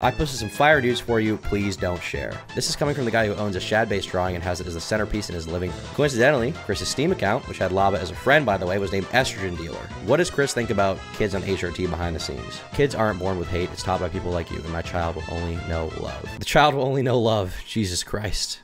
I posted some fire dudes for you, please don't share. This is coming from the guy who owns a shad-based drawing and has it as the centerpiece in his living room. Coincidentally, Kris's Steam account, which had Lava as a friend by the way, was named Estrogen Dealer. What does Kris think about kids on HRT behind the scenes? Kids aren't born with hate, it's taught by people like you, and my child will only know love. The child will only know love, Jesus Christ.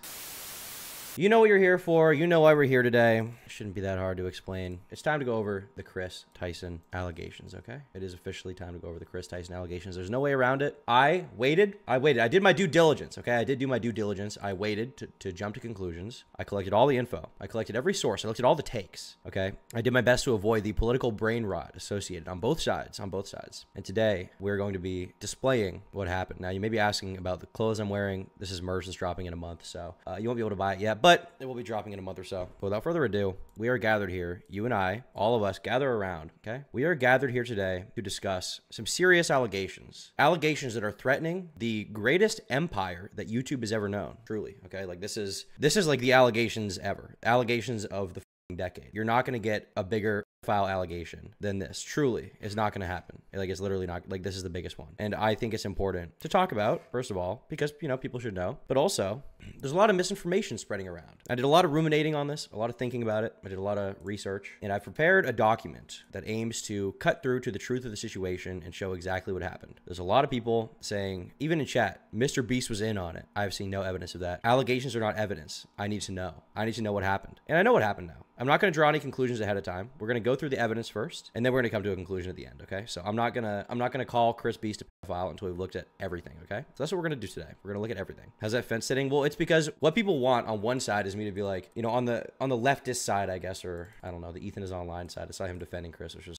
You know what you're here for. You know why we're here today. It shouldn't be that hard to explain. It's time to go over the Kris Tyson allegations, okay? It is officially time to go over the Kris Tyson allegations. There's no way around it. I waited. I did my due diligence, okay? I did do my due diligence. I waited to jump to conclusions. I collected all the info. I collected every source. I looked at all the takes, okay? I did my best to avoid the political brain rot associated on both sides, And today, we're going to be displaying what happened. Now, you may be asking about the clothes I'm wearing. This is merch that's dropping in a month, so you won't be able to buy it yet, but it will be dropping in a month or so. But without further ado, we are gathered here, you and I, all of us, gather around, okay? We are gathered here today to discuss some serious allegations. Allegations that are threatening the greatest empire that YouTube has ever known, truly, okay? Like, this is like the allegations ever. Allegations of the decade. You're not going to get a bigger file allegation than this. Truly, it's not going to happen. Like, it's literally not. Like, this is the biggest one. And I think it's important to talk about, first of all, because, you know, people should know. But also, there's a lot of misinformation spreading around. I did a lot of ruminating on this, a lot of thinking about it. I did a lot of research. And I prepared a document that aims to cut through to the truth of the situation and show exactly what happened. There's a lot of people saying, even in chat, Mr. Beast was in on it. I've seen no evidence of that. Allegations are not evidence. I need to know. I need to know what happened. And I know what happened now. I'm not going to draw any conclusions ahead of time. We're going to go through the evidence first, and then we're going to come to a conclusion at the end, okay? So I'm not going to call Kris Beast a pedophile until we've looked at everything, okay? So that's what we're going to do today. We're going to look at everything. How's that fence sitting? Well, it's because what people want on one side is me to be like, you know, on the leftist side, I guess, or I don't know, the Ethan is online side. It's not him defending Kris, which is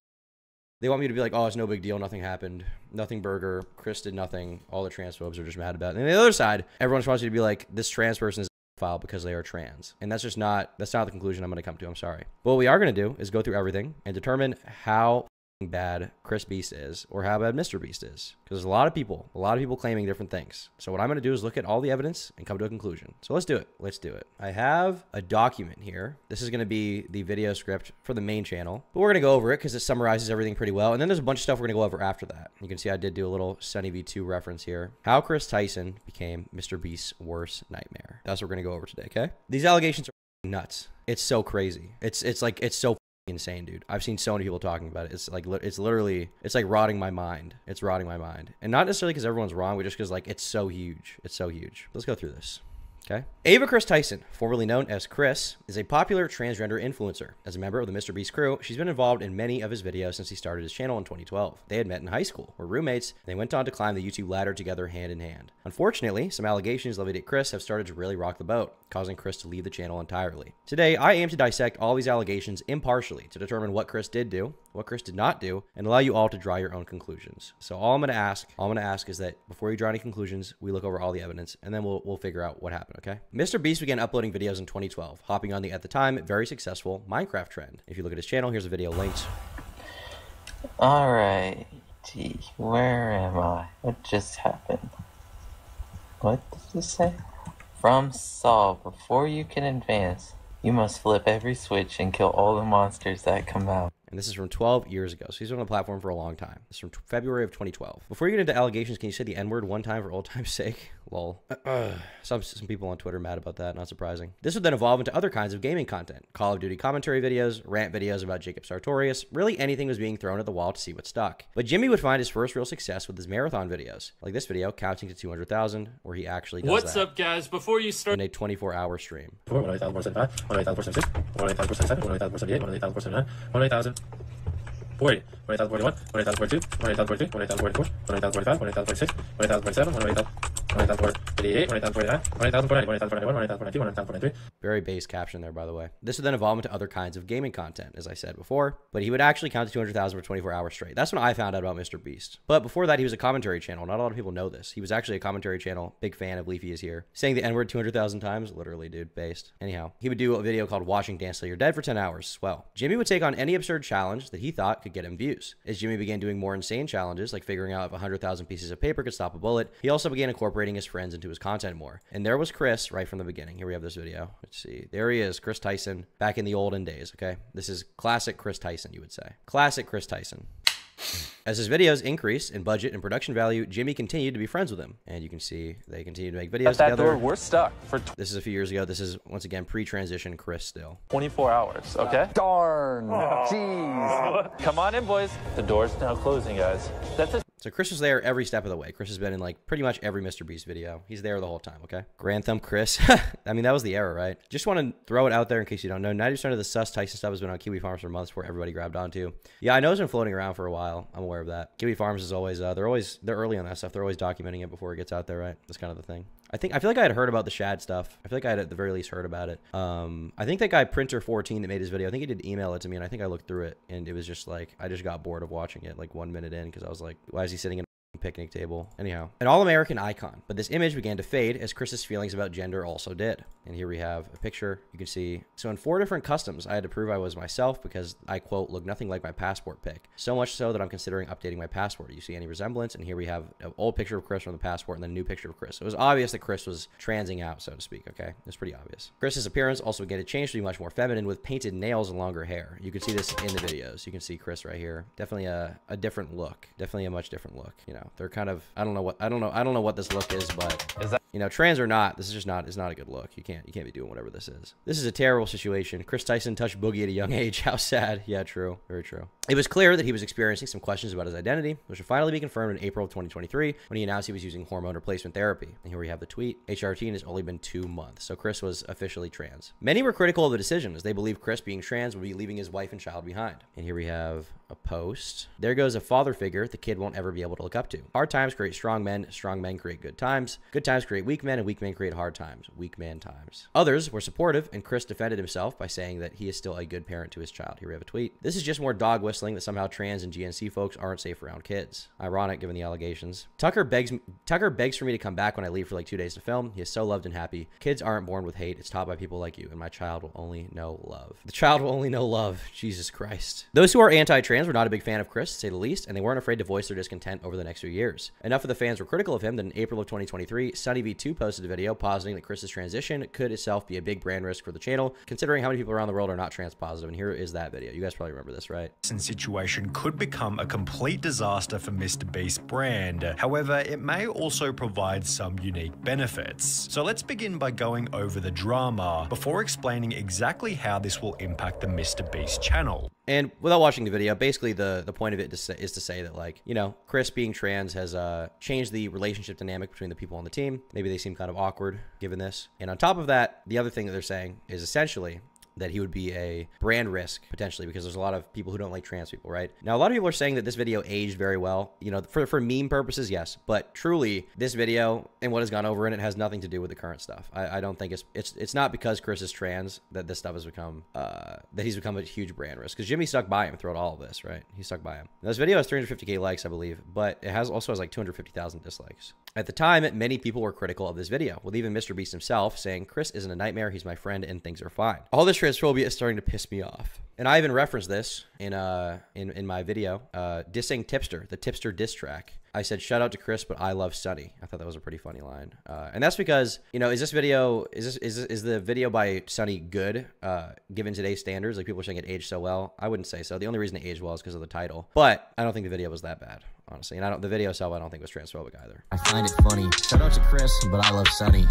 they want me to be like, oh, it's no big deal. Nothing happened. Nothing burger. Kris did nothing. All the transphobes are just mad about it. And the other side, everyone just wants you to be like, this trans person is file because they are trans, and that's not the conclusion I'm going to come to. I'm sorry. But what we are going to do is go through everything and determine how bad Kris Beast is or how bad Mr. Beast is, because there's a lot of people claiming different things. So what I'm going to do is look at all the evidence and come to a conclusion. So let's do it. I have a document here. This is going to be the video script for the main channel, but we're going to go over it because it summarizes everything pretty well. And then there's a bunch of stuff we're going to go over after that. You can see I did do a little Sunny V2 reference here. How Kris Tyson became Mr. Beast's worst nightmare. That's what we're going to go over today, okay? These allegations are nuts. It's so crazy. It's so insane, dude. I've seen so many people talking about it. It's like rotting my mind. It's rotting my mind. And not necessarily because everyone's wrong, but just because, like, it's so huge. It's so huge. Let's go through this. Okay. Ava Kris Tyson, formerly known as Kris, is a popular transgender influencer. As a member of the Mr. Beast crew, she's been involved in many of his videos since he started his channel in 2012. They had met in high school, were roommates, and they went on to climb the YouTube ladder together hand in hand. Unfortunately, some allegations levied at Kris have started to really rock the boat, causing Kris to leave the channel entirely. Today, I aim to dissect all these allegations impartially to determine what Kris did do, what Kris did not do, and allow you all to draw your own conclusions. So all I'm going to ask is that before you draw any conclusions, we look over all the evidence, and then we'll figure out what happened. Okay. Mr. Beast began uploading videos in 2012, hopping on the, at the time, very successful Minecraft trend. If you look at his channel, here's a video linked. Alright, gee, where am I? What just happened? What did you say? From Saul, before you can advance, you must flip every switch and kill all the monsters that come out. And this is from 12 years ago. So he's been on the platform for a long time. This is from February of 2012. Before you get into allegations, can you say the N-word one time for old time's sake? Lol. Some people on Twitter mad about that. Not surprising. This would then evolve into other kinds of gaming content. Call of Duty commentary videos, rant videos about Jacob Sartorius. Really anything was being thrown at the wall to see what stuck. But Jimmy would find his first real success with his marathon videos. Like this video, counting to 200,000, where he actually does What's up, guys? Before you start in a 24-hour stream. 40, 1,041, 1,042, 1,043, 1,044, 1,045, 1,046, 1,047, 1,048, 1,049, 1,040, 1,041, 1,042, 1,043. Very base caption there, by the way. This would then evolve into other kinds of gaming content, as I said before, but he would actually count to 200,000 for 24 hours straight. That's when I found out about Mr. Beast. But before that, he was a commentary channel. Not a lot of people know this. He was actually a commentary channel. Big fan of Leafy is Here. Saying the N-word 200,000 times, literally, dude, based. Anyhow, he would do a video called Watching Dance Till You're Dead for 10 hours. Well, Jimmy would take on any absurd challenge that he thought could get him views. As Jimmy began doing more insane challenges, like figuring out if 100,000 pieces of paper could stop a bullet, he also began incorporating his friends into his content more. And there was Kris right from the beginning. Here we have this video. Let's see. There he is, Kris Tyson, back in the olden days, okay? This is classic Kris Tyson, you would say. Classic Kris Tyson. As his videos increased in budget and production value, Jimmy continued to be friends with him. And you can see they continued to make videos At that together. door, we're stuck for This is a few years ago. This is, once again, pre-transition Kris still. 24 hours, okay? Darn. Jeez. Come on in, boys. The door's now closing, guys. That's it. So Kris was there every step of the way. Kris has been in like pretty much every Mr. Beast video. He's there the whole time, okay? Grand Thumb Kris. I mean, that was the era, right? Just want to throw it out there in case you don't know. 90% of the sus Tyson stuff has been on Kiwi Farms for months before everybody grabbed onto. Yeah, I know it's been floating around for a while. I'm aware of that. Kiwi Farms is always, they're early on that stuff. They're always documenting it before it gets out there, right? That's kind of the thing. I feel like I had heard about the Shad stuff. I feel like I had at the very least heard about it. I think that guy Printer14 that made his video, I think he did email it to me, and I think I looked through it, and it was just like, I just got bored of watching it like 1 minute in because I was like, why is he sitting in picnic table? Anyhow, an all-American icon, but this image began to fade as Kris's feelings about gender also did. And here we have a picture you can see. So in 4 different customs, I had to prove I was myself because I, quote, look nothing like my passport pic. So much so that I'm considering updating my passport. Do you see any resemblance? And here we have an old picture of Kris from the passport and then a new picture of Kris. It was obvious that Kris was transing out, so to speak, okay? It's pretty obvious. Kris's appearance also began to change to be much more feminine with painted nails and longer hair. You can see this in the videos. You can see Kris right here. Definitely a different look. Definitely a much different look. You know, they're kind of, I don't know what this look is, but Is that you know, trans or not, this is just not, it's not a good look. You can't be doing whatever this is. This is a terrible situation. Kris Tyson touched Boogie at a young age. How sad. Yeah, true. Very true. It was clear that he was experiencing some questions about his identity, which would finally be confirmed in April of 2023 when he announced he was using hormone replacement therapy. And here we have the tweet. HRT has only been 2 months, so Kris was officially trans. Many were critical of the decision as they believed Kris being trans would be leaving his wife and child behind. And here we have a post. There goes a father figure the kid won't ever be able to look up to. Hard times create strong men create good times create weak men, and weak men create hard times. Weak man times. Others were supportive, and Kris defended himself by saying that he is still a good parent to his child. Here we have a tweet. This is just more dog whistling that somehow trans and GNC folks aren't safe around kids. Ironic given the allegations. Tucker begs for me to come back when I leave for like 2 days to film. He is so loved and happy. Kids aren't born with hate. It's taught by people like you, and my child will only know love. The child will only know love. Jesus Christ. Those who are anti-trans were not a big fan of Kris, to say the least, and they weren't afraid to voice their discontent over the next few years. Enough of the fans were critical of him that in April of 2023, SunnyV2 posted a video positing that Kris's transition could itself be a big brand risk for the channel, considering how many people around the world are not trans positive. And here is that video. You guys probably remember this, right? Situation could become a complete disaster for Mr. Beast's brand. However, it may also provide some unique benefits. So let's begin by going over the drama before explaining exactly how this will impact the Mr. Beast channel. And without watching the video, basically the point of it is to say that, like, you know, Kris being trans has changed the relationship dynamic between the people on the team. Maybe they seem kind of awkward given this. And on top of that, the other thing that they're saying is essentially that he would be a brand risk potentially because there's a lot of people who don't like trans people, right? Now, a lot of people are saying that this video aged very well, you know, for meme purposes, yes, but truly this video and what has gone over in it has nothing to do with the current stuff. I don't think it's not because Kris is trans that this stuff has become, that he's become a huge brand risk, because Jimmy stuck by him throughout all of this, right? He stuck by him. Now, this video has 350K likes, I believe, but it also has like 250,000 dislikes. At the time, many people were critical of this video, with even Mr. Beast himself saying, Kris isn't a nightmare, he's my friend, and things are fine. All this transphobia is starting to piss me off. And I even referenced this in my video, dissing Tipster, the Tipster diss track. I said, shout out to Kris, but I love Sunny. I thought that was a pretty funny line. And that's because, you know, is the video by Sunny good, given today's standards? Like, people are saying it aged so well. I wouldn't say so. The only reason it aged well is because of the title. But I don't think the video was that bad, honestly. And the video itself, I don't think was transphobic either. I find it funny. Shout out to Kris, but I love Sunny.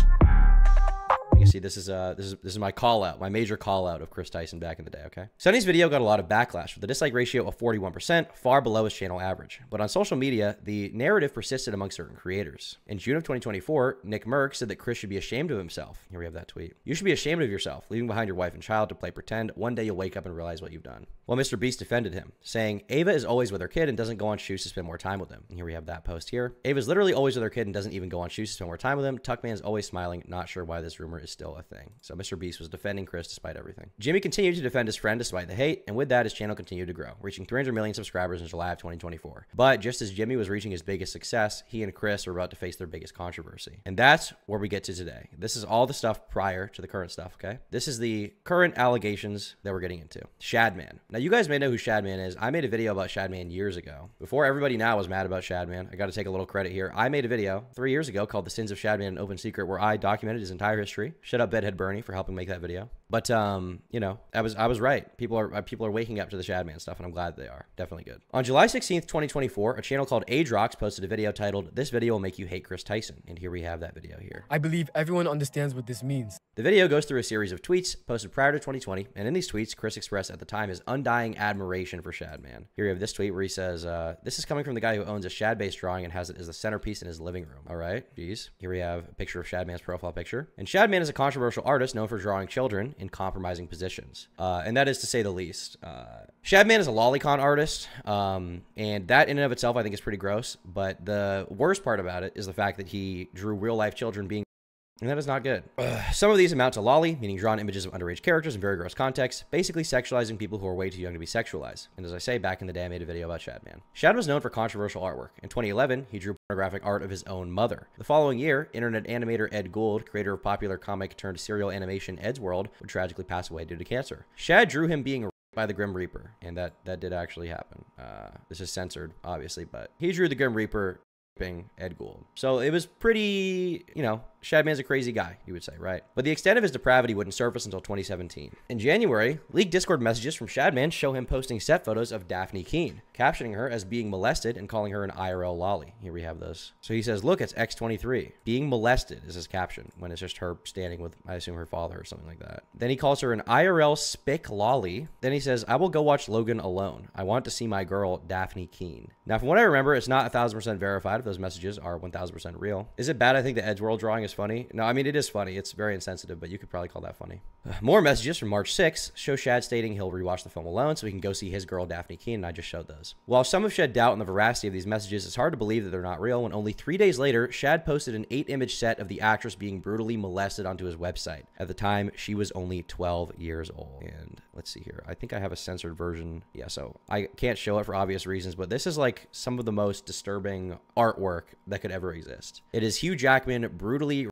You can see this is my call out, my major call out of Kris Tyson back in the day, okay? Sunny's video got a lot of backlash with a dislike ratio of 41%, far below his channel average. But on social media, the narrative persisted among certain creators. In June of 2024, Nick Merck said that Kris should be ashamed of himself. Here we have that tweet. You should be ashamed of yourself, leaving behind your wife and child to play pretend. One day you'll wake up and realize what you've done. Well, Mr. Beast defended him, saying, Ava is always with her kid and doesn't go on shoots to spend more time with him. And here we have that post here. Ava's literally always with her kid and doesn't even go on shoots to spend more time with him. Tuckman's always smiling, not sure why this rumor is still a thing. So Mr. Beast was defending Kris despite everything. Jimmy continued to defend his friend despite the hate, and with that, his channel continued to grow, reaching 300 million subscribers in July of 2024. But just as Jimmy was reaching his biggest success, he and Kris were about to face their biggest controversy. And that's where we get to today. This is all the stuff prior to the current stuff, okay? This is the current allegations that we're getting into. Shadman. Now, you guys may know who Shadman is. I made a video about Shadman years ago. Before everybody now was mad about Shadman, I got to take a little credit here. I made a video 3 years ago called The Sins of Shadman, an Open Secret, where I documented his entire history. Shut up, Bedhead Bernie, for helping make that video. But you know, I was right. People are waking up to the Shadman stuff, and I'm glad they are. Definitely good. On July 16th, 2024, a channel called Adrox posted a video titled "This video will make you hate Kris Tyson," and here we have that video here. I believe everyone understands what this means. The video goes through a series of tweets posted prior to 2020, and in these tweets, Kris expressed at the time his undying admiration for Shadman. Here we have this tweet where he says, "This is coming from the guy who owns a Shad-based drawing and has it as the centerpiece in his living room." All right, geez. Here we have a picture of Shadman's profile picture, and Shadman is a controversial artist known for drawing children in compromising positions, and that is to say the least. Shadman is a lolicon artist, and that in and of itself I think is pretty gross. But the worst part about it is the fact that he drew real-life children being. And that is not good. Some of these amount to lolly, meaning drawn images of underage characters in very gross contexts, basically sexualizing people who are way too young to be sexualized. And as I say, back in the day, I made a video about Shadman. Shad was known for controversial artwork. In 2011, he drew pornographic art of his own mother. The following year, internet animator Ed Gould, creator of popular comic turned serial animation Ed's World, would tragically pass away due to cancer. Shad drew him being raped by the Grim Reaper, and that did actually happen. This is censored, obviously, but he drew the Grim Reaper raping Ed Gould. So it was pretty, you know, Shadman's a crazy guy, you would say, right? But the extent of his depravity wouldn't surface until 2017. In January, leaked Discord messages from Shadman show him posting set photos of Daphne Keene, captioning her as being molested and calling her an IRL lolly. Here we have those. So he says, look, it's X23. Being molested is his caption, when it's just her standing with, I assume, her father or something like that. Then he calls her an IRL spick lolly. Then he says, I will go watch Logan alone. I want to see my girl, Daphne Keene. Now, from what I remember, it's not 1,000% verified if those messages are 1,000% real. Is it bad I think the Ed's World drawing is funny? No, I mean, it is funny. It's very insensitive, but you could probably call that funny. More messages from March 6th show Shad stating he'll rewatch the film alone so he can go see his girl, Daphne Keene, and I just showed those. While some have shed doubt on the veracity of these messages, it's hard to believe that they're not real when only 3 days later, Shad posted an 8-image set of the actress being brutally molested onto his website. At the time, she was only 12 years old. And let's see here. I think I have a censored version. Yeah, so I can't show it for obvious reasons, but this is like some of the most disturbing artwork that could ever exist. It is Hugh Jackman brutally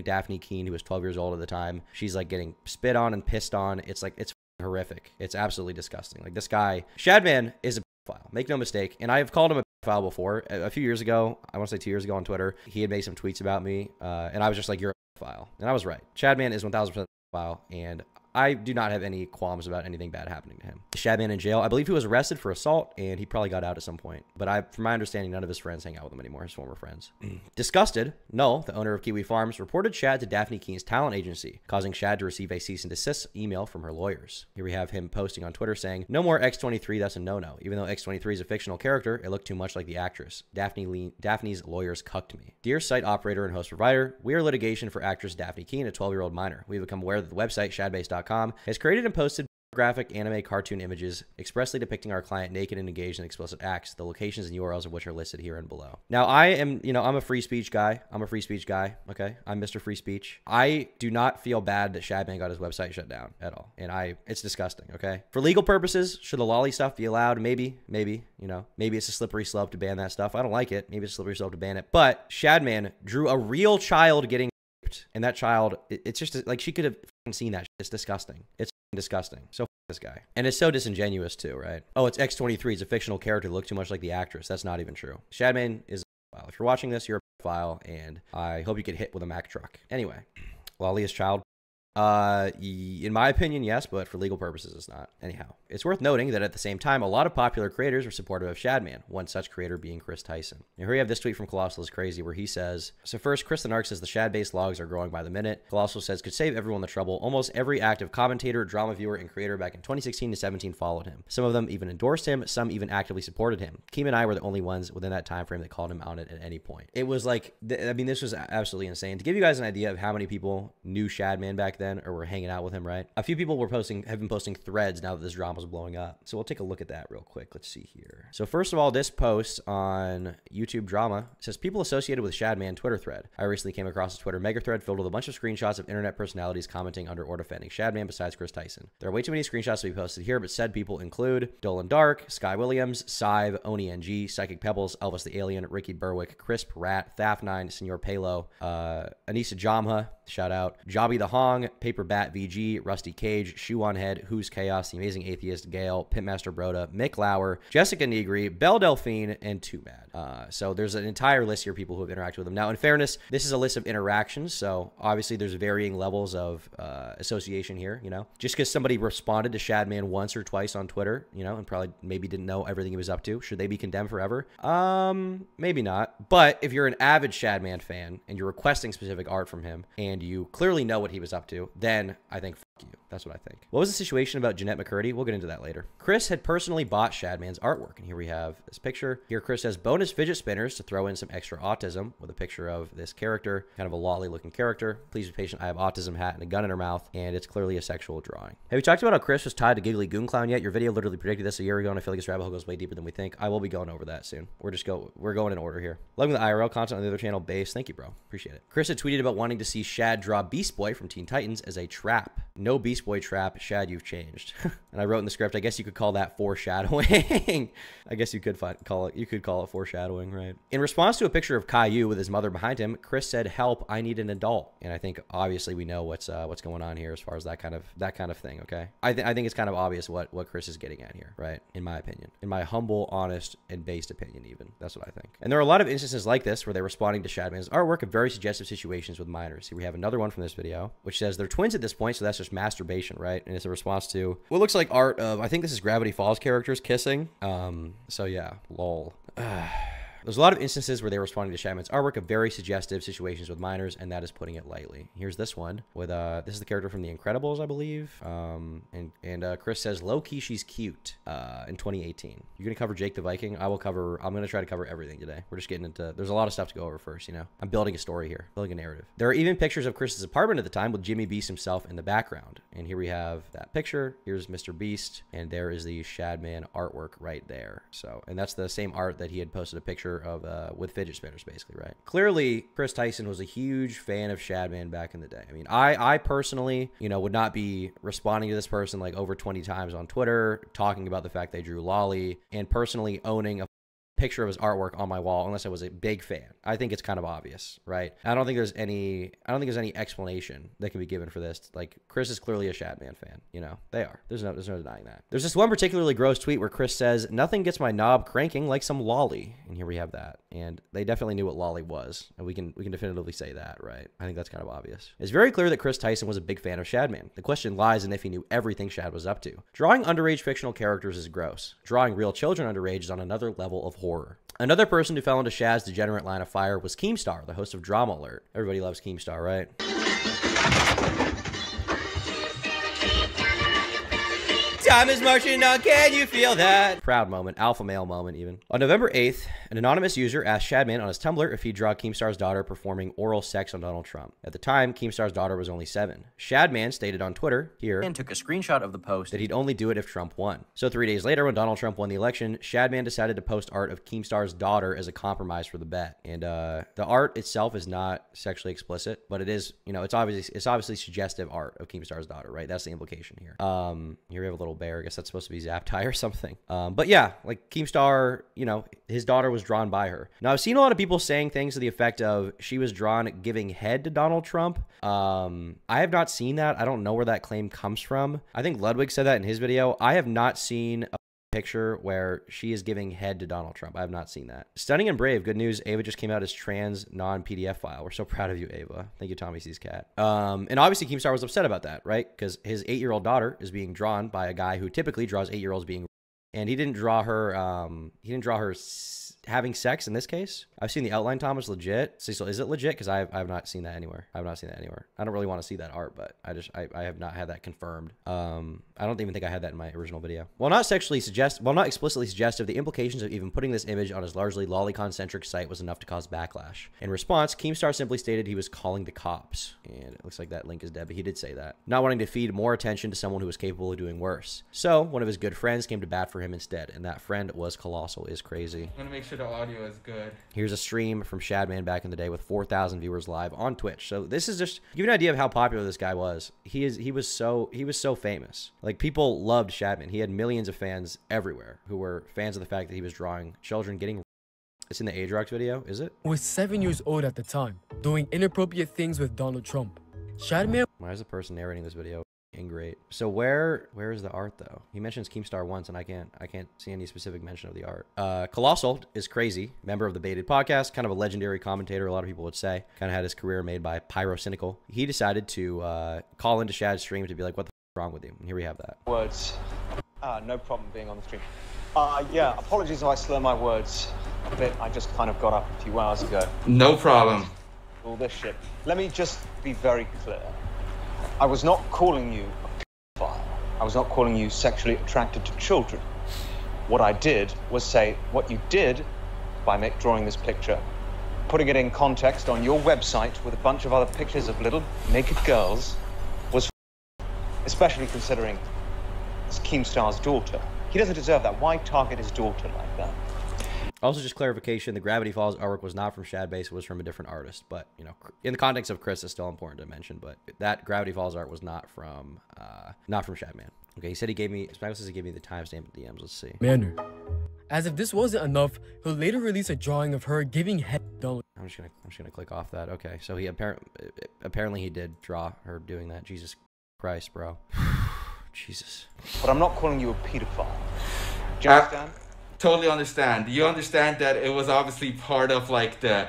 Daphne Keene, who was 12 years old at the time. She's like getting spit on and pissed on. It's like, it's horrific. It's absolutely disgusting. Like, this guy, Shadman, is a pedophile. Make no mistake. And I have called him a pedophile before. A few years ago, I want to say 2 years ago on Twitter, he had made some tweets about me, and I was just like, you're a pedophile. And I was right. Shadman is 1,000% a pedophile, and I do not have any qualms about anything bad happening to him. Shadman in jail. I believe he was arrested for assault, and he probably got out at some point. But from my understanding, none of his friends hang out with him anymore, his former friends. Disgusted, Null, the owner of Kiwi Farms, reported Shad to Daphne Keene's talent agency, causing Shad to receive a cease and desist email from her lawyers. Here we have him posting on Twitter saying, no more X23, that's a no-no. Even though X23 is a fictional character, it looked too much like the actress. Daphne's lawyers cucked me. Dear site operator and host provider, we are litigation for actress Daphne Keene, a 12-year-old minor. We have become aware that the website, shadbase.com, has created and posted graphic anime cartoon images expressly depicting our client naked and engaged in explicit acts, the locations and URLs of which are listed here and below. Now, I am, I'm a free speech guy. Okay? I'm Mr. Free Speech. I do not feel bad that Shadman got his website shut down at all. And it's disgusting, okay? For legal purposes, should the lolly stuff be allowed? Maybe, maybe it's a slippery slope to ban that stuff. I don't like it. Maybe it's a slippery slope to ban it. But Shadman drew a real child getting raped, and that child, it's just like, she could have seen that. It's disgusting. It's disgusting. So this guy. And it's so disingenuous too, right? Oh, it's X23. It's a fictional character that looked too much like the actress. That's not even true. Shadman is a pedophile. If you're watching this, you're a pedophile, and I hope you get hit with a Mack truck. Anyway, lolliest child. In my opinion, yes, but for legal purposes, it's not. Anyhow, it's worth noting that at the same time, a lot of popular creators were supportive of Shadman, one such creator being Kris Tyson. Now, here we have this tweet from Colossal is Crazy, where he says, so first, Kris the Narc says the Shad-based logs are growing by the minute. Colossal says, could save everyone the trouble. Almost every active commentator, drama viewer, and creator back in 2016 to 17 followed him. Some of them even endorsed him, some even actively supported him. Keem and I were the only ones within that time frame that called him out at any point. It was like, I mean, this was absolutely insane. To give you guys an idea of how many people knew Shadman back then, or were hanging out with him, right? A few people have been posting threads now that this drama is blowing up. So we'll take a look at that real quick. Let's see here. So first of all, this post on YouTube Drama says, people associated with Shadman Twitter thread. I recently came across a Twitter mega thread filled with a bunch of screenshots of internet personalities commenting under or defending Shadman besides Kris Tyson. There are way too many screenshots to be posted here, but said people include Dolan Dark, Sky Williams, Sive, Oni NG, Psychic Pebbles, Elvis the Alien, Ricky Berwick, Crisp, Rat, Thaf9, Senor Palo, Anissa Jamha, shout out, Jobby the Hong, Paper Bat VG, Rusty Cage, Shoe on Head, Who's Chaos, The Amazing Atheist, Gale, Pitmaster Broda, Mick Lauer, Jessica Negri, Belle Delphine, and Too Mad. So there's an entire list here of people who have interacted with him. Now, in fairness, this is a list of interactions, so obviously there's varying levels of association here, you know. Just because somebody responded to Shadman once or twice on Twitter, you know, and probably maybe didn't know everything he was up to, should they be condemned forever? Maybe not. But if you're an avid Shadman fan and you're requesting specific art from him and you clearly know what he was up to, then I think you. That's what I think. What was the situation about Jeanette McCurdy? We'll get into that later. Kris had personally bought Shadman's artwork, and here we have this picture. Here Kris has bonus fidget spinners to throw in some extra autism with a picture of this character, kind of a lolly-looking character. Please be patient. I have autism hat and a gun in her mouth, and it's clearly a sexual drawing. Have you talked about how Kris was tied to Giggly Goon Clown yet? Your video literally predicted this a year ago, and I feel like this rabbit hole goes way deeper than we think. I will be going over that soon. We're going in order here. Loving the IRL content on the other channel, Base. Thank you, bro. Appreciate it. Kris had tweeted about wanting to see Shad draw Beast Boy from Teen Titans as a trap. No Beast Boy trap. Shad, you've changed. And I wrote in the script, I guess you could call that foreshadowing. I guess you could call it foreshadowing, right? In response to a picture of Caillou with his mother behind him, Kris said, "Help, I need an adult." And I think obviously we know what's going on here as far as that kind of thing, okay? I think it's kind of obvious what Kris is getting at here, right? In my opinion. In my humble, honest, and based opinion even. That's what I think. And there are a lot of instances like this where they're responding to Shadman's artwork of very suggestive situations with minors. Here we have another one from this video, which says they're twins at this point, so that's just masturbation, right? And it's a response to what looks like art of, I think this is Gravity Falls characters kissing. So yeah, lol. There's a lot of instances where they're responding to Shadman's artwork of very suggestive situations with minors, and that is putting it lightly. Here's this one with this is the character from The Incredibles, I believe. And Kris says, "Low-key, she's cute." In 2018, you're gonna cover Jake the Viking. I'm gonna try to cover everything today. We're just getting into. There's a lot of stuff to go over first. You know, I'm building a story here, building a narrative. There are even pictures of Kris's apartment at the time with Jimmy Beast himself in the background. And here we have that picture. Here's Mr. Beast, and there is the Shadman artwork right there. So, and that's the same art that he had posted a picture of with fidget spinners, basically, right? Clearly, Kris Tyson was a huge fan of Shadman back in the day. I mean, I personally, you know, would not be responding to this person like over 20 times on Twitter, talking about the fact they drew Lolly, and personally owning a picture of his artwork on my wall unless I was a big fan. I think it's kind of obvious, right? I don't think there's any explanation that can be given for this. Like, Kris is clearly a Shadman fan, you know. They are. There's no denying that. There's this one particularly gross tweet where Kris says, "Nothing gets my knob cranking like some lolly." And here we have that. And they definitely knew what lolly was, and we can definitively say that, right? I think that's kind of obvious. It's very clear that Kris Tyson was a big fan of Shadman. The question lies in if he knew everything Shad was up to. Drawing underage fictional characters is gross. Drawing real children underage is on another level of horror. Another person who fell into Shad's degenerate line of fire was Keemstar, the host of Drama Alert. Everybody loves Keemstar, right? Time is marching on, can you feel that? Proud moment, alpha male moment even. On November 8th, an anonymous user asked Shadman on his Tumblr if he'd draw Keemstar's daughter performing oral sex on Donald Trump. At the time, Keemstar's daughter was only 7. Shadman stated on Twitter, here, and took a screenshot of the post, that he'd only do it if Trump won. So 3 days later, when Donald Trump won the election, Shadman decided to post art of Keemstar's daughter as a compromise for the bet. And the art itself is not sexually explicit, but it is, you know, it's obviously suggestive art of Keemstar's daughter, right? That's the implication here. Here we have a little bear. I guess that's supposed to be Zaptai or something. But yeah, like Keemstar, you know, his daughter was drawn by her. Now, I've seen a lot of people saying things to the effect of she was drawn giving head to Donald Trump. I have not seen that. I don't know where that claim comes from. I think Ludwig said that in his video. I have not seen a picture where she is giving head to Donald Trump. I have not seen that. Stunning and brave. Good news. Ava just came out as trans non-PDF file. We're so proud of you, Ava. Thank you, Tommy C's cat. And obviously Keemstar was upset about that, right? Because his 8-year-old daughter is being drawn by a guy who typically draws 8-year-olds being, and he didn't draw her having sex in this case. I've seen the outline, Thomas, legit. Cecil, is it legit? Because I have not seen that anywhere. I have not seen that anywhere. I don't really want to see that art, but I have not had that confirmed. I don't even think I had that in my original video. While not explicitly suggestive, the implications of even putting this image on his largely lolicon-centric site was enough to cause backlash. In response, Keemstar simply stated he was calling the cops. And it looks like that link is dead, but he did say that. Not wanting to feed more attention to someone who was capable of doing worse. So, one of his good friends came to bat for him instead, and that friend was Colossal is Crazy. I'm gonna make sure the audio is good. Here's a stream from Shadman back in the day with 4,000 viewers live on Twitch. So this is just to give you an idea of how popular this guy was. He was so famous. Like, people loved Shadman. He had millions of fans everywhere who were fans of the fact that he was drawing children getting. It's in the Age-Rocked video, is it? Was 7 years old at the time, doing inappropriate things with Donald Trump. Shadman. My Why is the person narrating this video great? So where is the art though? He mentions Keemstar once, and I can't see any specific mention of the art. Colossal is crazy, member of the Baited podcast, kind of a legendary commentator, a lot of people would say. Kind of had his career made by Pyrocynical. He decided to call into Shad's stream to be like, what the f is wrong with you? And here we have that. Words. No problem being on the stream. Yeah, apologies if I slur my words a bit. I just kind of got up a few hours ago. No problem. All this shit. Let me just be very clear. I was not calling you a pedophile. I was not calling you sexually attracted to children. What I did was say what you did by drawing this picture, putting it in context on your website with a bunch of other pictures of little naked girls, was especially considering it's Keemstar's daughter. He doesn't deserve that. Why target his daughter like that? Also, just clarification, the Gravity Falls artwork was not from Shadbase, it was from a different artist. But, you know, in the context of Kris, it's still important to mention. But that Gravity Falls art was not from Shadman. Okay, he said he gave me, Spagos says he gave me the timestamp DMs. Let's see. Manner. As if this wasn't enough, he'll later release a drawing of her giving head down. I'm just gonna click off that. Okay, so he apparently he did draw her doing that. Jesus Christ, bro. Jesus. But I'm not calling you a pedophile. Do you understand? Totally understand. You understand that it was obviously part of like the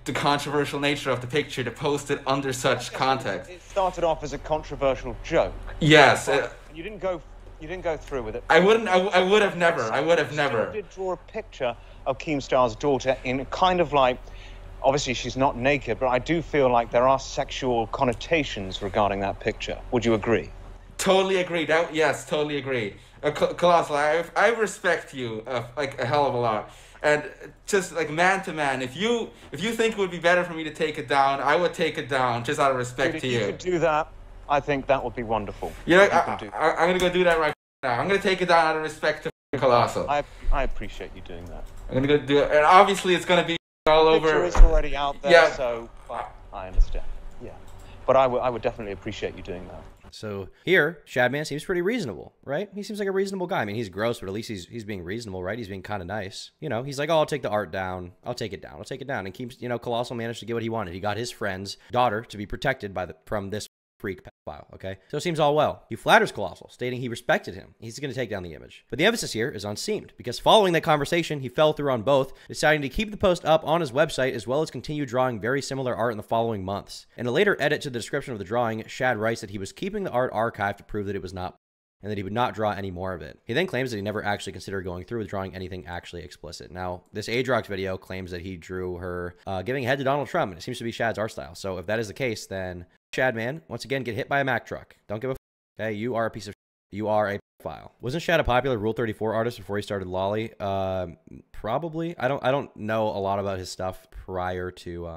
controversial nature of the picture to post it under such context. It started off as a controversial joke. Yes. You didn't go through with it. I would have never. You did draw a picture of Keemstar's daughter in kind of like, obviously she's not naked, but I do feel like there are sexual connotations regarding that picture. Would you agree? Totally agree. Yes, totally agree. Colossal, I respect you like a hell of a lot, and just like man to man, if you think it would be better for me to take it down, I would take it down just out of respect to you. If you could do that, I think that would be wonderful. You know, I'm gonna go do that right now. I'm gonna take it down out of respect to Colossal. I appreciate you doing that. I'm gonna go do it, and obviously it's gonna be all over. The picture is already out there, yeah. So I understand. Yeah, but I would definitely appreciate you doing that. So here, Shadman seems pretty reasonable, right? He seems like a reasonable guy. I mean, he's gross, but at least he's being reasonable, right? He's being kind of nice. You know, he's like, oh, I'll take the art down. I'll take it down. I'll take it down. And keeps, you know, Colossal managed to get what he wanted. He got his friend's daughter to be protected from this freak pedophile, okay? So it seems all well. He flatters Colossal, stating he respected him. He's going to take down the image. But the emphasis here is on seemed, because following that conversation, he fell through on both, deciding to keep the post up on his website as well as continue drawing very similar art in the following months. In a later edit to the description of the drawing, Shad writes that he was keeping the art archived to prove that it was not, and that he would not draw any more of it. He then claims that he never actually considered going through with drawing anything actually explicit. Now, this Aedrox video claims that he drew her giving head to Donald Trump, and it seems to be Shad's art style. So if that is the case, then Shadman, once again, get hit by a Mack truck. Don't give a f. Okay, you are a piece of shit. You are a pedophile. Wasn't Shad a popular Rule 34 artist before he started Lolly? Probably. I don't know a lot about his stuff prior to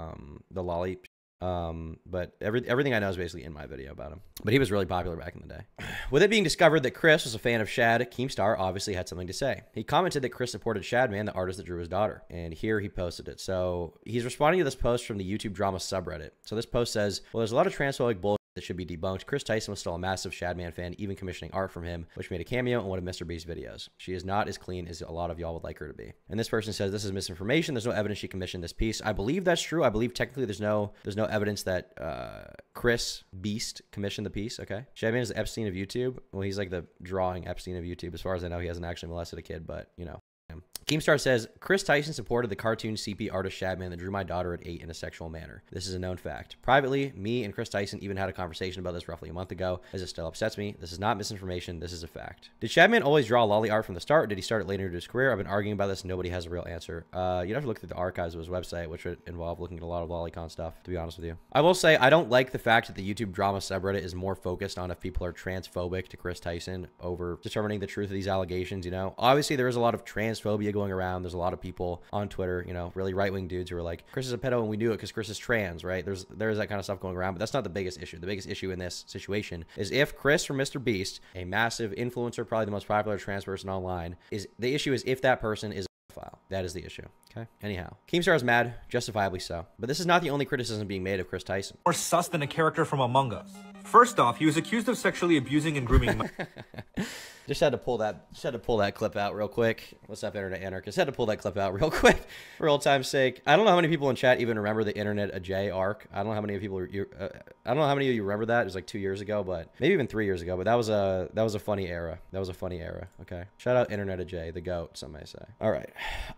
the Lolly. But everything I know is basically in my video about him. But he was really popular back in the day. With it being discovered that Kris was a fan of Shad, Keemstar obviously had something to say. He commented that Kris supported Shadman, the artist that drew his daughter. And here he posted it. So he's responding to this post from the YouTube drama subreddit. So this post says, well, there's a lot of transphobic bullshit that should be debunked. Kris Tyson was still a massive Shadman fan, even commissioning art from him, which made a cameo in one of Mr. Beast's videos. She is not as clean as a lot of y'all would like her to be. And this person says this is misinformation. There's no evidence she commissioned this piece. I believe that's true. I believe technically there's no evidence that Kris Beast commissioned the piece. Okay, Shadman is the Epstein of YouTube. Well, he's like the drawing Epstein of YouTube. As far as I know, he hasn't actually molested a kid, but you know. Keemstar says, Kris Tyson supported the cartoon CP artist Shadman that drew my daughter at 8 in a sexual manner. This is a known fact. Privately, me and Kris Tyson even had a conversation about this roughly a month ago, as it still upsets me. This is not misinformation. This is a fact. Did Shadman always draw lolly art from the start, or did he start it later in his career? I've been arguing about this and nobody has a real answer. You'd have to look through the archives of his website, which would involve looking at a lot of lolicon stuff, to be honest with you. I will say, I don't like the fact that the YouTube drama subreddit is more focused on if people are transphobic to Kris Tyson over determining the truth of these allegations, you know? Obviously, there is a lot of transphobia going around. There's a lot of people on Twitter, you know, really right-wing dudes who are like, Kris is a pedo and we knew it because Kris is trans, right? There's that kind of stuff going around, but that's not the biggest issue. The biggest issue in this situation is if Kris from Mr. Beast, a massive influencer, probably the most popular trans person online, the issue is if that person is a pedophile. That is the issue. Okay. Anyhow, Keemstar is mad, justifiably so. But this is not the only criticism being made of Kris Tyson. More sus than a character from Among Us. First off, he was accused of sexually abusing and grooming Just had to pull that clip out real quick. What's up, Internet Anarchist? Had to pull that clip out real quick for old time's sake. I don't know how many people in chat even remember the Internet a J arc. I don't know how many people I don't know how many of you remember that. It was like 2 years ago, but maybe even 3 years ago. But that was a funny era. That was a funny era. Okay. Shout out Internet a J, the GOAT, some may say. All right.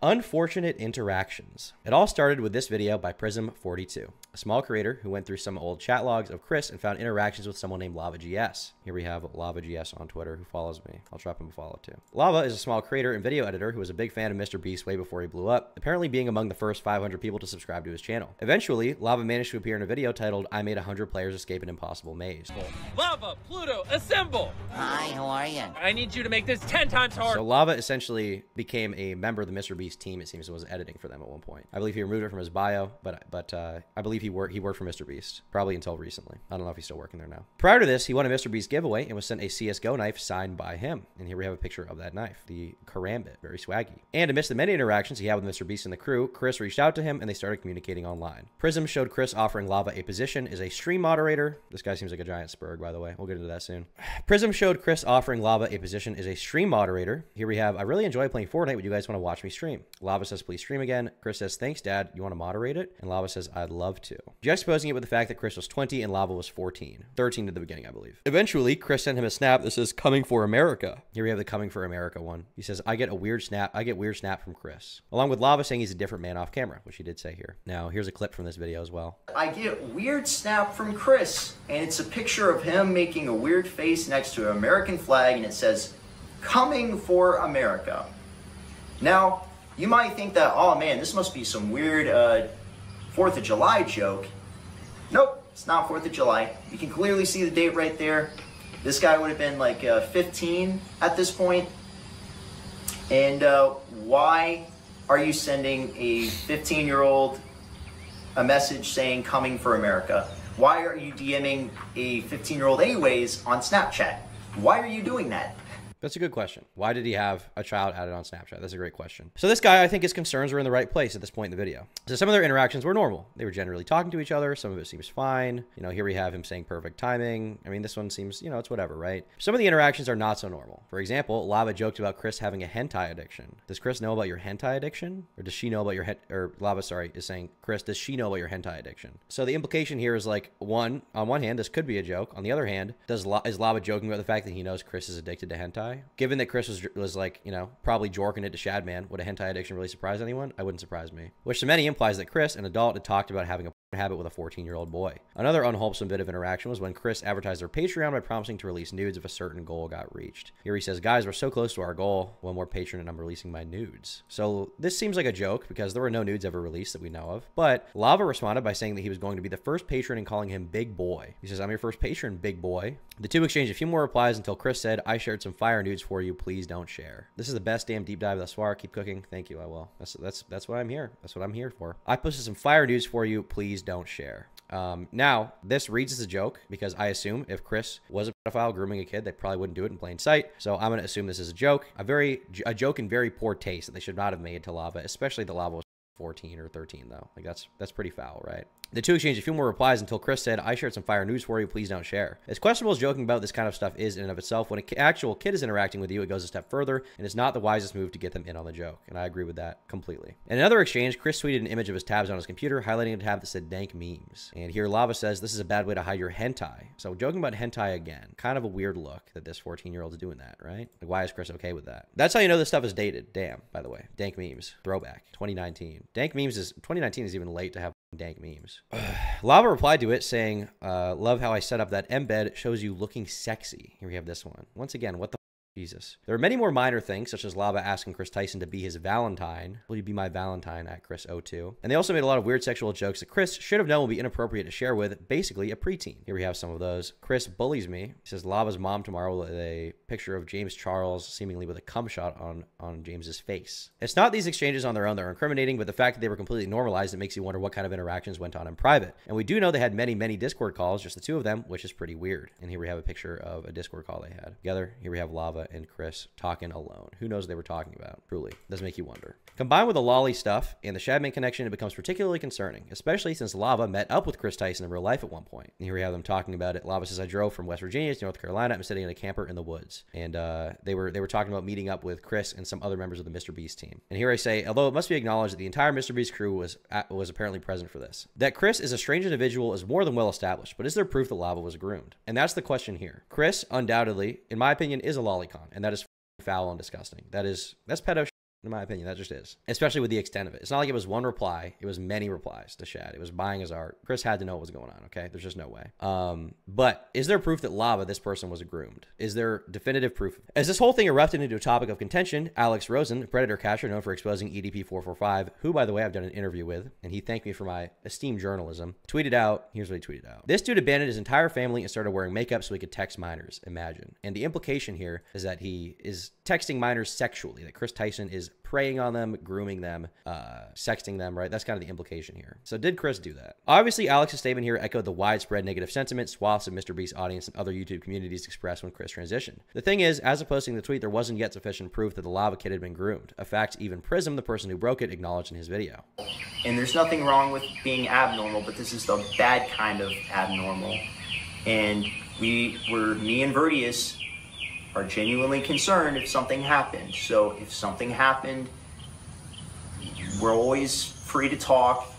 Unfortunate interactions. It all started with this video by Prism42, a small creator who went through some old chat logs of Kris and found interactions with someone named LavaGS. Here we have LavaGS on Twitter who follows me. I'll drop him a follow too. Lava is a small creator and video editor who was a big fan of MrBeast way before he blew up, apparently being among the first 500 people to subscribe to his channel. Eventually, Lava managed to appear in a video titled "I Made 100 Players Escape an Impossible Maze." Lava, Pluto, assemble! Hi, how are you? I need you to make this 10 times harder. So Lava essentially became a member of the MrBeast team, it seems, and was editing for them at one point. I believe he removed it from his bio, but I believe he worked for MrBeast, probably until recently. I don't know if he's still working there now. Prior to this, he won a MrBeast giveaway and was sent a CSGO knife signed by him. And here we have a picture of that knife, the Karambit, very swaggy. And amidst the many interactions he had with MrBeast and the crew, Kris reached out to him and they started communicating online. Prism showed Kris offering Lava a position as a stream moderator. This guy seems like a giant spurg, by the way. We'll get into that soon. Prism showed Kris offering Lava a position as a stream moderator. Here we have, I really enjoy playing Fortnite. Would you guys want to watch me stream? Lava says, please stream again. Kris says, thanks, Dad. You want to moderate it? And Lava says, I'd love to. Juxtaposing it with the fact that Kris was 20 and Lava was 14. 13 at the beginning, I believe. Eventually, Kris sent him a snap that says, coming for America. Here we have the coming for America one. He says, I get weird snap from Kris. Along with Lava saying he's a different man off camera, which he did say here. Now, here's a clip from this video as well. I get weird snap from Kris, and it's a picture of him making a weird face next to an American flag, and it says, coming for America. Now, you might think that, oh man, this must be some weird 4th of July joke. Nope, it's not 4th of July. You can clearly see the date right there. This guy would have been like 15 at this point. And why are you sending a 15-year-old a message saying coming for America? Why are you DMing a 15-year-old anyways on Snapchat? Why are you doing that? That's a good question. Why did he have a child added on Snapchat? That's a great question. So this guy, I think his concerns were in the right place at this point in the video. So some of their interactions were normal. They were generally talking to each other. Some of it seems fine. You know, here we have him saying perfect timing. I mean, this one seems, you know, it's whatever, right? Some of the interactions are not so normal. For example, Lava joked about Kris having a hentai addiction. Does Kris know about your hentai addiction? Or does she know about your Lava, sorry, is saying, Kris, does she know about your hentai addiction? So the implication here is like, on one hand, this could be a joke. On the other hand, is Lava joking about the fact that he knows Kris is addicted to hentai? Given that Kris was like, you know, probably jorking it to Shadman, would a hentai addiction really surprise anyone? I wouldn't surprise me. Which to many implies that Kris, an adult, had talked about having a habit with a 14-year-old boy. Another unwholesome bit of interaction was when Kris advertised their Patreon by promising to release nudes if a certain goal got reached. Here he says, guys, we're so close to our goal. One more patron and I'm releasing my nudes. So this seems like a joke because there were no nudes ever released that we know of. But Lava responded by saying that he was going to be the first patron and calling him Big Boy. He says, I'm your first patron, Big Boy. The two exchanged a few more replies until Kris said, I shared some fire nudes for you. Please don't share. This is the best damn deep dive thus far. Keep cooking. Thank you. I will. That's what I'm here. That's what I'm here for. I posted some fire nudes for you. Please don't share. Now, this reads as a joke because I assume if Kris was a pedophile grooming a kid, they probably wouldn't do it in plain sight. So I'm going to assume this is a joke. A joke in very poor taste that they should not have made to Lava, especially the Lava was 14 or 13 though. Like that's pretty foul, right? The two exchanged a few more replies until Kris said, I shared some fire news for you, please don't share. As questionable as joking about this kind of stuff is in and of itself, when an actual kid is interacting with you, it goes a step further, and it's not the wisest move to get them in on the joke. And I agree with that completely. In another exchange, Kris tweeted an image of his tabs on his computer, highlighting a tab that said dank memes. And here Lava says, this is a bad way to hide your hentai. So joking about hentai again, kind of a weird look that this 14-year-old is doing that, right? Like, why is Kris okay with that? That's how you know this stuff is dated. Damn, by the way. Dank memes. Throwback. 2019. Dank memes is, 2019 is even late to have dank memes. Lava replied to it saying, love how I set up that embed. It shows you looking sexy. Here we have this one. Once again, what the Jesus. There are many more minor things, such as Lava asking Kris Tyson to be his Valentine. Will you be my Valentine at Kris02? And they also made a lot of weird sexual jokes that Kris should have known would be inappropriate to share with basically a preteen. Here we have some of those. Kris bullies me. He says Lava's mom tomorrow with a picture of James Charles seemingly with a cum shot on James's face. It's not these exchanges on their own that are incriminating, but the fact that they were completely normalized, it makes you wonder what kind of interactions went on in private. And we do know they had many, many Discord calls, just the two of them, which is pretty weird. And here we have a picture of a Discord call they had together. Here we have Lava Lava and Kris talking alone. Who knows what they were talking about? Truly, does make you wonder. Combined with the lolly stuff and the Shadman connection, it becomes particularly concerning, especially since Lava met up with Kris Tyson in real life at one point. And here we have them talking about it. Lava says, I drove from West Virginia to North Carolina. I'm sitting in a camper in the woods. And they were talking about meeting up with Kris and some other members of the Mr. Beast team. And here I say, although it must be acknowledged that the entire Mr. Beast crew was apparently present for this. That Kris is a strange individual is more than well established, but is there proof that Lava was groomed? And that's the question here. Kris, undoubtedly, in my opinion, is a lolicon, and that is foul and disgusting. That's pedo shit, in my opinion. That just is. Especially with the extent of it. It's not like it was one reply. It was many replies to Shad. It was buying his art. Kris had to know what was going on, okay? There's just no way. But is there proof that Lava, this person, was groomed? Is there definitive proof? As this whole thing erupted into a topic of contention, Alex Rosen, a Predator catcher known for exposing EDP445, who, by the way, I've done an interview with, and he thanked me for my esteemed journalism, tweeted out, here's what he tweeted out. This dude abandoned his entire family and started wearing makeup so he could text minors, imagine. And the implication here is that he is texting minors sexually, that Kris Tyson is preying on them, grooming them, sexting them, right? That's kind of the implication here. So did Kris do that? Obviously, Alex's statement here echoed the widespread negative sentiment swaths of Mr. Beast's audience and other YouTube communities expressed when Kris transitioned. The thing is, as of posting the tweet, there wasn't yet sufficient proof that the Lava Kid had been groomed, a fact even Prism, the person who broke it, acknowledged in his video. And there's nothing wrong with being abnormal, but this is the bad kind of abnormal. And me and Vertius are genuinely concerned if something happened. So if something happened, we're always free to talk.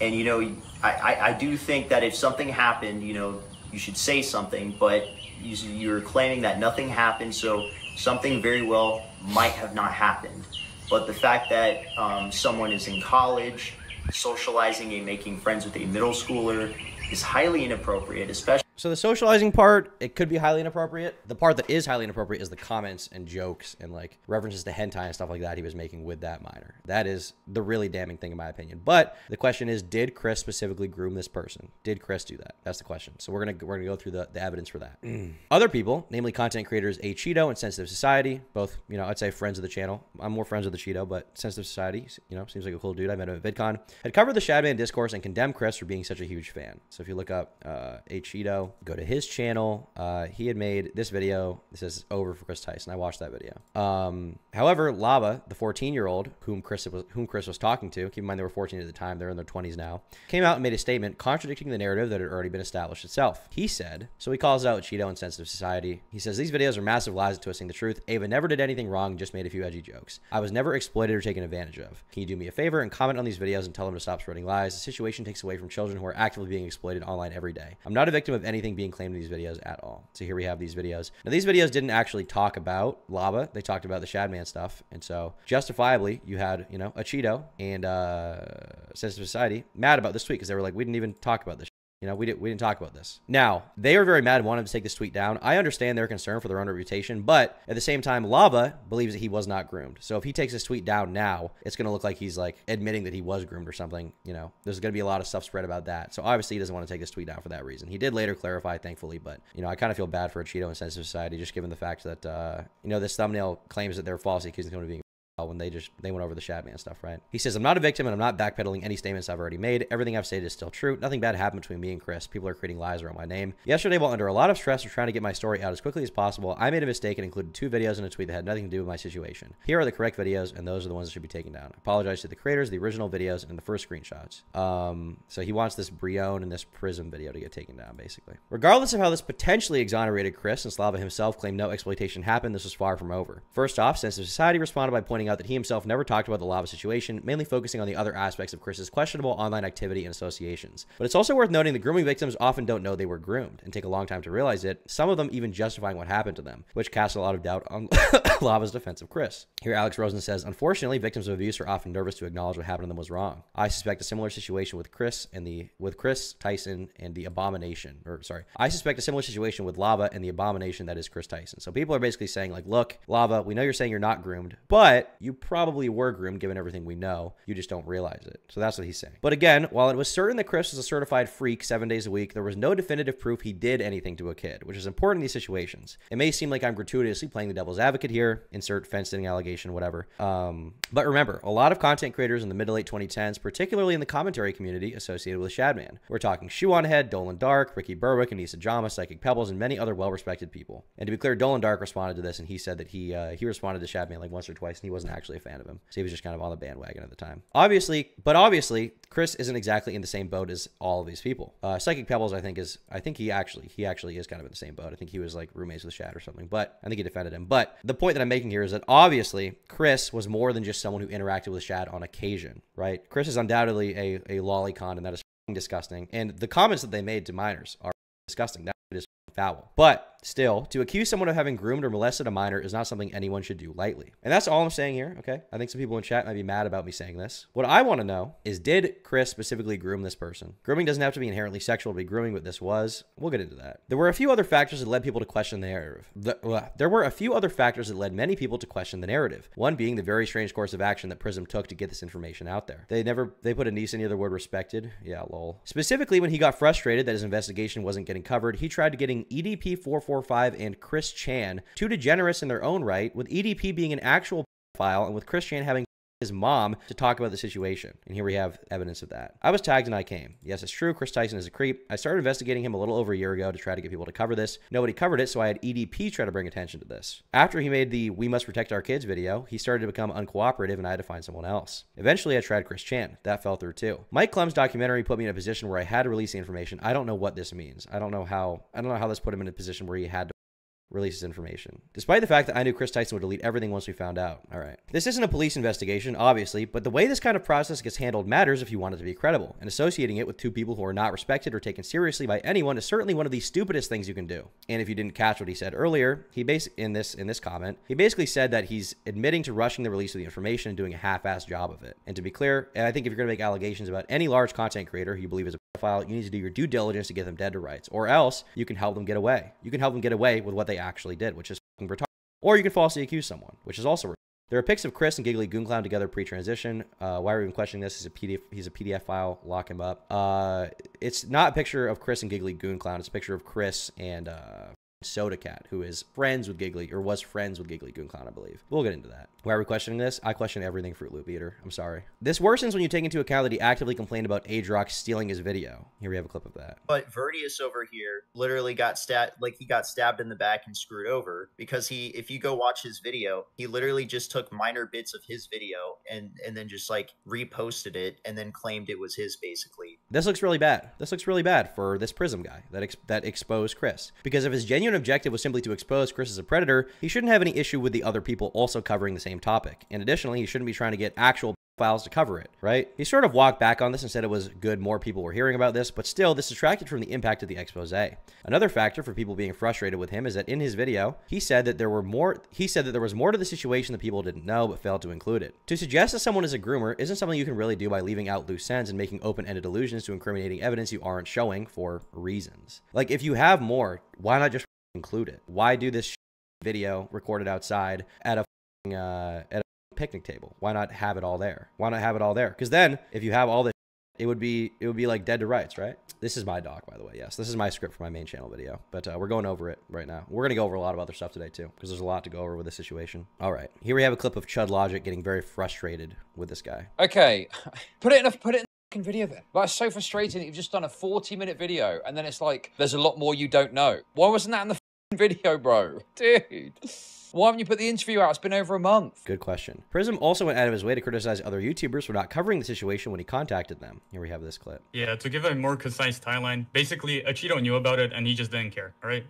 And, you know, I do think that if something happened, you know, you should say something, but you're claiming that nothing happened, so something very well might have not happened. But the fact that someone is in college, socializing and making friends with a middle schooler is highly inappropriate, especially. So the socializing part, it could be highly inappropriate. The part that is highly inappropriate is the comments and jokes and like references to hentai and stuff like that he was making with that minor. That is the really damning thing in my opinion. But the question is, did Kris specifically groom this person? Did Kris do that? That's the question. So we're gonna go through the evidence for that. Other people, namely content creators A Cheeto and Sensitive Society, both, you know, I'd say friends of the channel. I'm more friends with the Cheeto, but Sensitive Society, you know, seems like a cool dude. I met him at VidCon. Had covered the Shadman discourse and condemned Kris for being such a huge fan. So if you look up A Cheeto, go to his channel. He had made this video. This is over for Kris Tyson. I watched that video. However, Lava, the 14-year-old whom Kris was talking to, keep in mind they were 14 at the time, they're in their 20s now, came out and made a statement contradicting the narrative that had already been established itself. He said, so he calls out Cheeto and Sensitive Society. He says, these videos are massive lies and twisting the truth. Ava never did anything wrong, just made a few edgy jokes. I was never exploited or taken advantage of. Can you do me a favor and comment on these videos and tell them to stop spreading lies? The situation takes away from children who are actively being exploited online every day. I'm not a victim of anything being claimed in these videos at all. So here we have these videos. Now these videos didn't actually talk about Lava. They talked about the Shadman stuff. And so justifiably you had, you know, a Cheeto and Sensitive Society mad about this tweet because they were like, we didn't even talk about this. You know, we didn't talk about this. Now, they were very mad and wanted to take this tweet down. I understand their concern for their own reputation, but at the same time, Lava believes that he was not groomed. So if he takes this tweet down now, it's going to look like he's like admitting that he was groomed or something. You know, there's going to be a lot of stuff spread about that. So obviously he doesn't want to take this tweet down for that reason. He did later clarify, thankfully, but, you know, I kind of feel bad for a Cheeto and Sensitive Society, just given the fact that, you know, this thumbnail claims that they're falsely accusing him of being when they went over the Shadman stuff, right? He says, I'm not a victim and I'm not backpedaling any statements I've already made. Everything I've stated is still true. Nothing bad happened between me and Kris. People are creating lies around my name. Yesterday, while under a lot of stress of trying to get my story out as quickly as possible, I made a mistake and included 2 videos in a tweet that had nothing to do with my situation. Here are the correct videos, and those are the ones that should be taken down. I apologize to the creators of the original videos and the first screenshots. So he wants this Brion and this Prism video to get taken down, basically. Regardless of how this potentially exonerated Kris, since Lava himself claimed no exploitation happened, this was far from over. First off, Sensitive Society responded by pointing out that he himself never talked about the Lava situation, mainly focusing on the other aspects of Kris's questionable online activity and associations. But it's also worth noting that grooming victims often don't know they were groomed and take a long time to realize it, some of them even justifying what happened to them, which casts a lot of doubt on Lava's defense of Kris. Here Alex Rosen says, unfortunately, victims of abuse are often nervous to acknowledge what happened to them was wrong. I suspect a similar situation with Kris Tyson and the abomination, I suspect a similar situation with Lava and the abomination that is Kris Tyson. So people are basically saying like, look, Lava, we know you're saying you're not groomed, but you probably were groomed given everything we know. You just don't realize it. So that's what he's saying. But again, while it was certain that Kris was a certified freak 7 days a week, there was no definitive proof he did anything to a kid, which is important in these situations. It may seem like I'm gratuitously playing the devil's advocate here, insert fence-sitting allegation, whatever. But remember, a lot of content creators in the mid to late 2010s, particularly in the commentary community associated with Shadman. We're talking Shoe on Head, Dolan Dark, Ricky Berwick, Anissa Jama, Psychic Pebbles, and many other well-respected people. And to be clear, Dolan Dark responded to this, and he said that he responded to Shadman like once or twice, and he wasn't actually a fan of him. So he was just kind of on the bandwagon at the time. Obviously, Kris isn't exactly in the same boat as all of these people. Psychic Pebbles, I think he actually is kind of in the same boat. I think he was like roommates with Shad or something, but I think he defended him. But the point that I'm making here is that obviously Kris was more than just someone who interacted with Shad on occasion, right? Kris is undoubtedly a lolicon, and that is disgusting. And the comments that they made to minors are disgusting. That is foul. But still, to accuse someone of having groomed or molested a minor is not something anyone should do lightly. And that's all I'm saying here, okay? I think some people in chat might be mad about me saying this. What I want to know is, did Kris specifically groom this person? Grooming doesn't have to be inherently sexual to be grooming, but this was. We'll get into that. There were a few other factors that led people to question the narrative. There were a few other factors that led many people to question the narrative. One being the very strange course of action that Prism took to get this information out there. They put a niece near the word respected. Yeah, lol. Specifically, when he got frustrated that his investigation wasn't getting covered, he tried getting EDP445 and Kris Chan, two degenerates in their own right, with EDP being an actual pedophile and with Kris Chan having his mom to talk about the situation. And here we have evidence of that. I was tagged and I came. Yes, it's true. Kris Tyson is a creep. I started investigating him a little over a year ago to try to get people to cover this. Nobody covered it, so I had EDP try to bring attention to this. After he made the "We Must Protect Our Kids" video, he started to become uncooperative and I had to find someone else. Eventually, I tried Kris Chan. That fell through too. Mike Clem's documentary put me in a position where I had to release the information. I don't know what this means. I don't know how this put him in a position where he had to releases information. Despite the fact that I knew Kris Tyson would delete everything once we found out. All right. This isn't a police investigation, obviously, but the way this kind of process gets handled matters if you want it to be credible, and associating it with two people who are not respected or taken seriously by anyone is certainly one of the stupidest things you can do. And if you didn't catch what he said earlier, in this comment, he basically said that he's admitting to rushing the release of the information and doing a half-assed job of it. And to be clear, I think if you're going to make allegations about any large content creator who you believe is a pedophile, you need to do your due diligence to get them dead to rights, or else you can help them get away. You can help them get away with what they actually did, which is fucking retarded. Or you can falsely accuse someone, which is also retarded. There are pics of Kris and Giggly Goon Clown together pre-transition. Why are we even questioning this? He's a PDF file. Lock him up. It's not a picture of Kris and Giggly Goon Clown. It's a picture of Kris and Soda Cat, who is friends with Giggly, or was friends with Giggly Goon Clown, I believe. We'll get into that. Why are we questioning this? I question everything, Fruit Loop Eater. I'm sorry. This worsens when you take into account that he actively complained about Agerock stealing his video. Here we have a clip of that. But Verdius over here literally got he got stabbed in the back and screwed over because if you go watch his video, he literally just took minor bits of his video and then just like reposted it and then claimed it was his, basically. This looks really bad. This looks really bad for this Prism guy that exposed Kris. Because if his genuine objective was simply to expose Kris as a predator, he shouldn't have any issue with the other people also covering the same topic. And additionally, he shouldn't be trying to get actual files to cover it, right? He sort of walked back on this and said it was good more people were hearing about this, but still, this detracted from the impact of the expose. Another factor for people being frustrated with him is that in his video, he said that there was more to the situation that people didn't know but failed to include it. To suggest that someone is a groomer isn't something you can really do by leaving out loose ends and making open-ended allusions to incriminating evidence you aren't showing for reasons. Like, if you have more, why not just include it? Why do this video recorded outside at a picnic table? Why not have it all there? Why not have it all there? Because then if you have all this, it would be like dead to rights, right? This is my doc, by the way. Yes, this is my script for my main channel video, but we're going over it right now. We're going to go over a lot of other stuff today too, because there's a lot to go over with this situation. All right, here we have a clip of Chud Logic getting very frustrated with this guy. Okay, put it in the video then. But it's so frustrating that you've just done a 40-minute video and then it's like there's a lot more you don't know. Why wasn't that in the video, bro? Dude, why haven't you put the interview out? It's been over a month. Good question. Prism also went out of his way to criticize other YouTubers for not covering the situation when he contacted them. Here we have this clip. Yeah, to give a more concise timeline, basically Achito knew about it and he just didn't care, all right?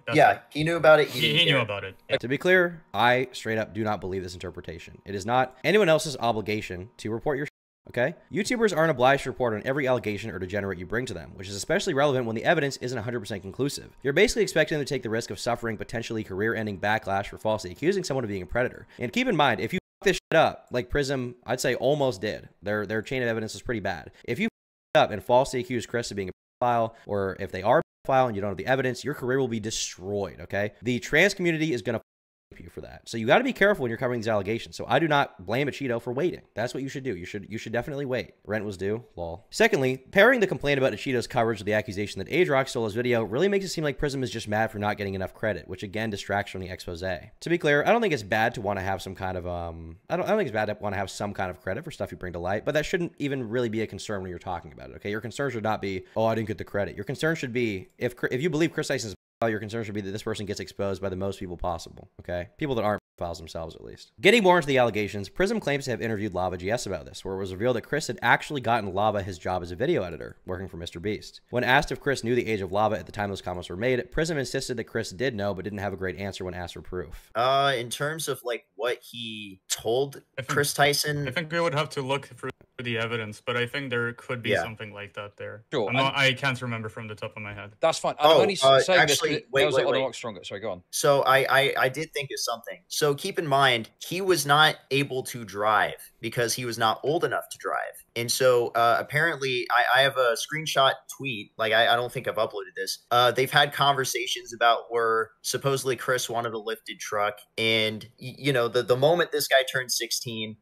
He knew about it. He knew about it. To be clear, I straight up do not believe this interpretation. It is not anyone else's obligation to report your okay? YouTubers aren't obliged to report on every allegation or degenerate you bring to them, which is especially relevant when the evidence isn't 100% conclusive. You're basically expecting them to take the risk of suffering potentially career-ending backlash for falsely accusing someone of being a predator. And keep in mind, if you fuck this shit up, like Prism, I'd say almost did, their chain of evidence is pretty bad. If you fuck up and falsely accuse Kris of being a pedophile, or if they are a pedophile and you don't have the evidence, your career will be destroyed, okay? The trans community is going to you for that. So you got to be careful when you're covering these allegations. So I do not blame a Cheeto for waiting. That's what you should do. You should definitely wait. Rent was due. Lol. Secondly, pairing the complaint about Cheeto's coverage with the accusation that Age Rock stole his video really makes it seem like Prism is just mad for not getting enough credit, which again distracts from the expose. To be clear, I don't think it's bad to want to have some kind of I don't think it's bad to want to have some kind of credit for stuff you bring to light, but that shouldn't even really be a concern when you're talking about it. Okay, your concern should not be, oh, I didn't get the credit. Your concern should be if you believe Kris Tyson's, your concern should be that this person gets exposed by the most people possible. Okay, people that aren't files themselves, at least. Getting more into the allegations, Prism claims to have interviewed Lava GS about this, where it was revealed that Kris had actually gotten Lava his job as a video editor, working for Mr. Beast. When asked if Kris knew the age of Lava at the time those comments were made, Prism insisted that Kris did know, but didn't have a great answer when asked for proof. In terms of like what he told Kris Tyson, I think we would have to look through the evidence, but I think there could be something like that there. Sure. I can't remember from the top of my head. That's fine. I'm only saying actually, this wait. stronger. Sorry, go on. So I did think of something. So keep in mind, he was not able to drive because he was not old enough to drive. And so apparently I have a screenshot tweet. Like, I don't think I've uploaded this. They've had conversations about where supposedly Kris wanted a lifted truck. And, you know, the moment this guy turned 16,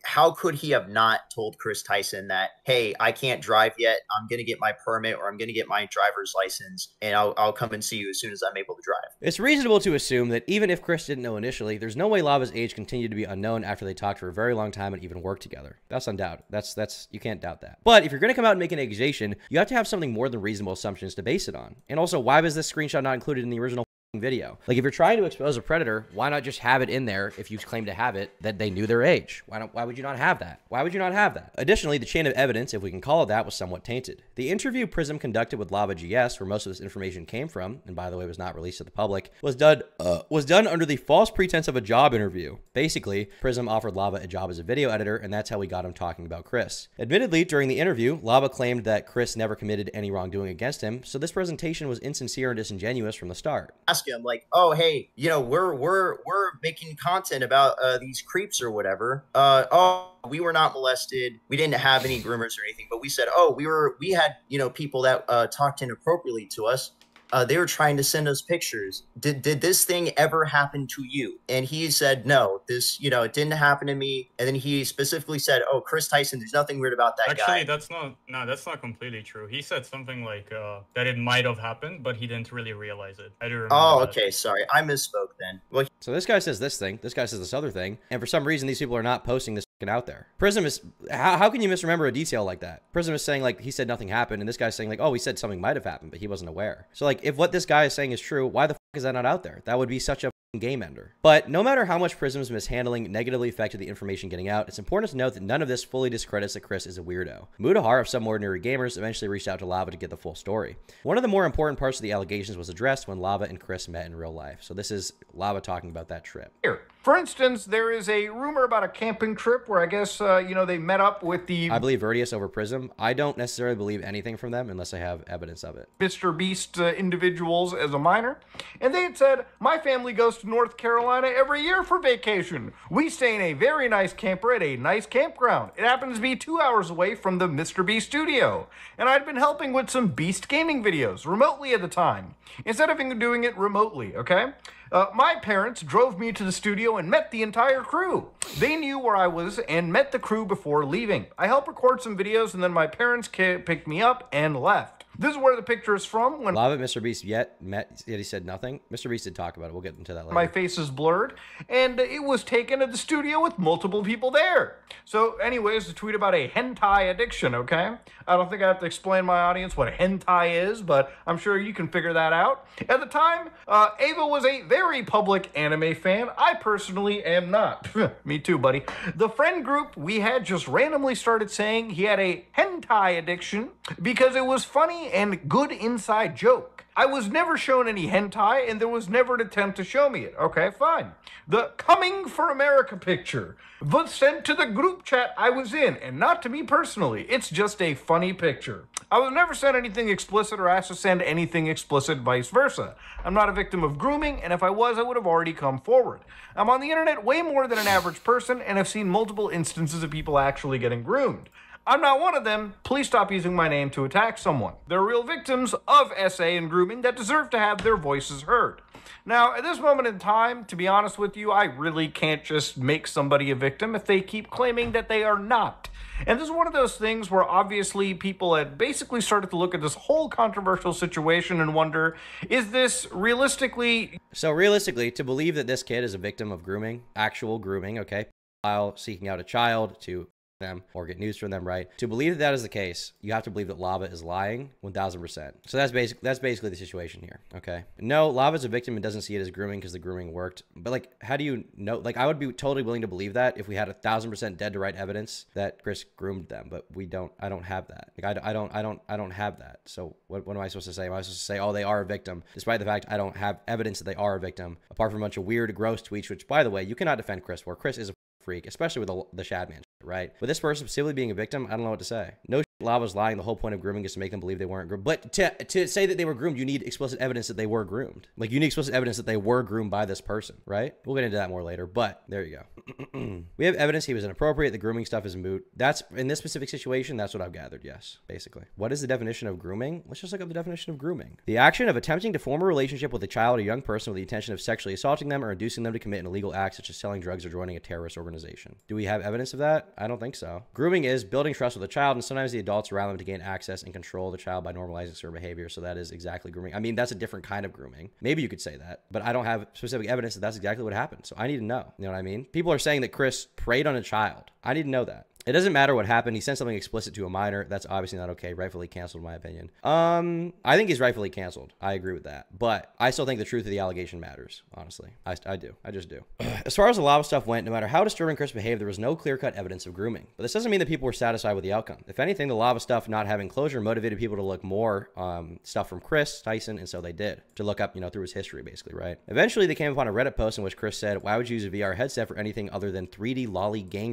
how could he have not told Kris Tyson that, hey, I can't drive yet. I'm going to get my permit or I'm going to get my driver's license and I'll come and see you as soon as I'm able to drive. It's reasonable to assume that even if Kris didn't know initially, there's no way Lava's age continued to be unknown after they talked for a very long time and even worked together. That's undoubted. That's you can't doubt that. But if you're going to come out and make an accusation, you have to have something more than reasonable assumptions to base it on. And also, why was this screenshot not included in the original video? Like, if you're trying to expose a predator, why not just have it in there if you claim to have it that they knew their age? Why would you not have that? Why would you not have that? Additionally, the chain of evidence, if we can call it that, was somewhat tainted. The interview Prism conducted with Lava GS, where most of this information came from, and by the way was not released to the public, was done under the false pretense of a job interview. Basically, Prism offered Lava a job as a video editor, and that's how we got him talking about Kris. Admittedly, during the interview, Lava claimed that Kris never committed any wrongdoing against him, so this presentation was insincere and disingenuous from the start. Ask him like, oh, hey, you know, we're making content about these creeps or whatever. Oh, we were not molested. We didn't have any groomers or anything, but we said, oh, we had, you know, people that talked inappropriately to us. They were trying to send us pictures. Did this thing ever happen to you? And he said, no, this, you know, it didn't happen to me. And then he specifically said, oh, Kris Tyson, there's nothing weird about that guy. Actually, that's not completely true. He said something like that it might have happened, but he didn't really realize it. I do remember that. Okay, sorry. I misspoke then. Well, so this guy says this thing, this guy says this other thing, and for some reason, these people are not posting this out there. Prism is, how can you misremember a detail like that? Prism is saying like he said nothing happened, and this guy's saying like, oh, he said something might have happened, but he wasn't aware. So like, if what this guy is saying is true, why the is that not out there? That would be such a game ender. But no matter how much Prism's mishandling negatively affected the information getting out, it's important to note that none of this fully discredits that Kris is a weirdo. Mudahar of Some Ordinary Gamers eventually reached out to Lava to get the full story. One of the more important parts of the allegations was addressed when Lava and Kris met in real life. So this is Lava talking about that trip. Here, for instance, there is a rumor about a camping trip where I guess, you know, they met up with the... I believe Verdius over Prism. I don't necessarily believe anything from them unless I have evidence of it. Mr. Beast individuals as a minor. And they had said, my family goes to North Carolina every year for vacation. We stay in a very nice camper at a nice campground. It happens to be 2 hours away from the Mr. Beast studio. And I'd been helping with some Beast gaming videos remotely at the time, instead of doing it remotely, okay? My parents drove me to the studio and met the entire crew. They knew where I was and met the crew before leaving. I helped record some videos and then my parents picked me up and left. This is where the picture is from. When Lava Mr. Beast yet he said nothing. Mr. Beast did talk about it. We'll get into that later. My face is blurred, and it was taken at the studio with multiple people there. So anyways, a tweet about a hentai addiction, okay? I don't think I have to explain my audience what a hentai is, but I'm sure you can figure that out. At the time, Ava was a very public anime fan. I personally am not. Me too, buddy. The friend group we had just randomly started saying he had a hentai addiction because it was funny and good inside joke. I was never shown any hentai, and there was never an attempt to show me it. Okay, fine. The Coming for America picture was sent to the group chat I was in, and not to me personally. It's just a funny picture. I was never sent anything explicit or asked to send anything explicit, vice versa. I'm not a victim of grooming, and if I was, I would have already come forward. I'm on the internet way more than an average person, and have seen multiple instances of people actually getting groomed. I'm not one of them. Please stop using my name to attack someone. They're real victims of SA and grooming that deserve to have their voices heard. Now, at this moment in time, to be honest with you, I really can't just make somebody a victim if they keep claiming that they are not. And this is one of those things where obviously people had basically started to look at this whole controversial situation and wonder, is this realistically... So realistically, to believe that this kid is a victim of grooming, actual grooming, okay, while seeking out a child to them or get news from them, right? To believe that that is the case, you have to believe that Lava is lying 1000%. So that's basically the situation here, okay? No, Lava's a victim and doesn't see it as grooming because the grooming worked. But like, how do you know? Like, I would be totally willing to believe that if we had 1000% dead to right evidence that Kris groomed them, but we don't. I don't have that. Like, I don't have that. So what am I supposed to say? Am I supposed to say, oh, they are a victim, despite the fact I don't have evidence that they are a victim, apart from a bunch of weird, gross tweets, which, by the way, you cannot defend Kris for. Kris is a freak, especially with the Shadman, right? But this person simply being a victim, I don't know what to say. No, Lava's lying. The whole point of grooming is to make them believe they weren't groomed. But to say that they were groomed, you need explicit evidence that they were groomed. Like, you need explicit evidence that they were groomed by this person, right? We'll get into that more later, but there you go. We have evidence he was inappropriate. The grooming stuff is moot. That's, in this specific situation, that's what I've gathered, yes, basically. What is the definition of grooming? Let's just look up the definition of grooming. The action of attempting to form a relationship with a child or young person with the intention of sexually assaulting them or inducing them to commit an illegal act such as selling drugs or joining a terrorist organization. Do we have evidence of that? I don't think so. Grooming is building trust with a child, and sometimes the adults around them to gain access and control the child by normalizing certain behavior. So that is exactly grooming. I mean, that's a different kind of grooming. Maybe you could say that, but I don't have specific evidence that that's exactly what happened. So I need to know. You know what I mean? People are saying that Kris preyed on a child. I need to know that. It doesn't matter what happened. He sent something explicit to a minor. That's obviously not okay. Rightfully canceled, in my opinion. I think he's rightfully canceled. I agree with that. But I still think the truth of the allegation matters, honestly. I do. I just do. As far as the Lava stuff went, no matter how disturbing Kris behaved, there was no clear-cut evidence of grooming. But this doesn't mean that people were satisfied with the outcome. If anything, the Lava stuff not having closure motivated people to look more stuff from Kris, Tyson, and so they did. To look up, you know, through his history, basically, right? Eventually, they came upon a Reddit post in which Kris said, why would you use a VR headset for anything other than 3D lolly gang?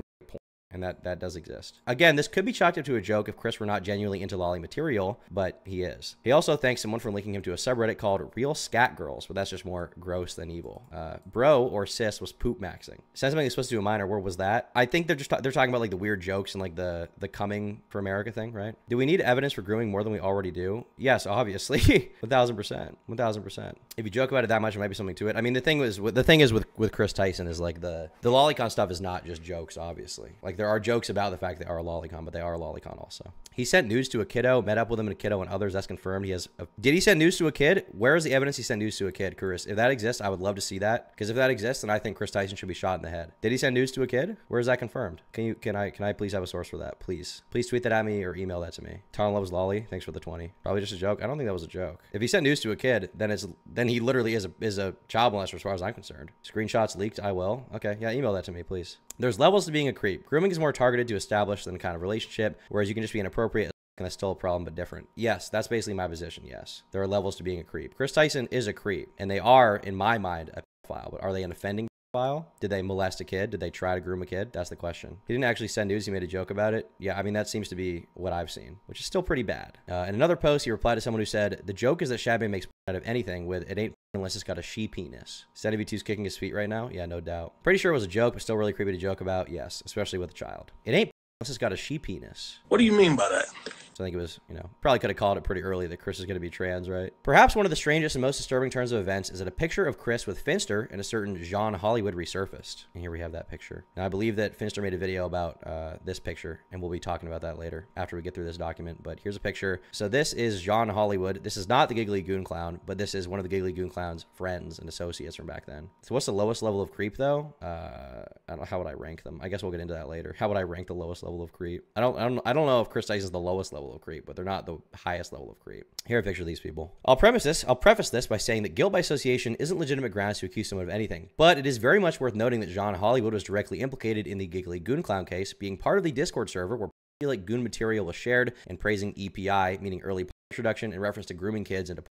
And that does exist. Again, this could be chalked up to a joke if Kris were not genuinely into lolly material, but he is. He also thanks someone for linking him to a subreddit called Real Scat Girls, but that's just more gross than evil. Bro or sis was poop maxing. Sent something supposed to do a minor. Where was that? I think they're talking about like the weird jokes and like the coming for America thing, right? Do we need evidence for grooming more than we already do? Yes, obviously, 1000%, 1000%. If you joke about it that much, there might be something to it. I mean, the thing is with Kris Tyson is like the lolicon stuff is not just jokes, obviously. Like there are jokes about the fact they are a lolicon, but they are a lolicon also. He sent news to a kiddo, met up with him and a kiddo and others. That's confirmed. Did he send news to a kid? Where is the evidence he sent news to a kid, Kris? If that exists, I would love to see that. Because if that exists, then I think Kris Tyson should be shot in the head. Did he send news to a kid? Where is that confirmed? Can I please have a source for that? Please tweet that at me or email that to me. Talon loves lolly. Thanks for the 20. Probably just a joke. I don't think that was a joke. If he sent news to a kid, then he literally is a child molester as far as I'm concerned. Screenshots leaked. I will. Okay, yeah, email that to me, please. There's levels to being a creep. Grooming is more targeted to establish than kind of relationship, whereas you can just be inappropriate and that's still a problem, but different. Yes, that's basically my position, yes. There are levels to being a creep. Kris Tyson is a creep, and they are, in my mind, a pedophile, but are they an offending pedophile? Did they molest a kid? Did they try to groom a kid? That's the question. He didn't actually send news. He made a joke about it. Yeah, I mean, that seems to be what I've seen, which is still pretty bad. In another post, he replied to someone who said, the joke is that Shadman makes out of anything with it ain't unless it's got a she penis. SteadyV2's kicking his feet right now? Yeah, no doubt. Pretty sure it was a joke, but still really creepy to joke about. Yes, especially with a child. It ain't unless it's got a she penis. What do you mean by that? So I think it was, you know, probably could have called it pretty early that Kris is going to be trans, right? Perhaps one of the strangest and most disturbing turns of events is that a picture of Kris with Finster and a certain Jean Hollywood resurfaced. And here we have that picture. Now, I believe that Finster made a video about this picture, and we'll be talking about that later after we get through this document. But here's a picture. So this is Jean Hollywood. This is not the Giggly Goon Clown, but this is one of the Giggly Goon Clown's friends and associates from back then. So what's the lowest level of creep, though? I don't know. How would I rank them? I guess we'll get into that later. How would I rank the lowest level of creep? I don't know if Kris Tyson's the lowest level of creep, but they're not the highest level of creep. Here, a picture of these people. I'll preface this by saying that guilt by association isn't legitimate grounds to accuse someone of anything, but it is very much worth noting that Jean Hollywood was directly implicated in the Giggly Goon Clown case, being part of the Discord server where like goon material was shared and praising EPI, meaning early introduction, in reference to grooming kids into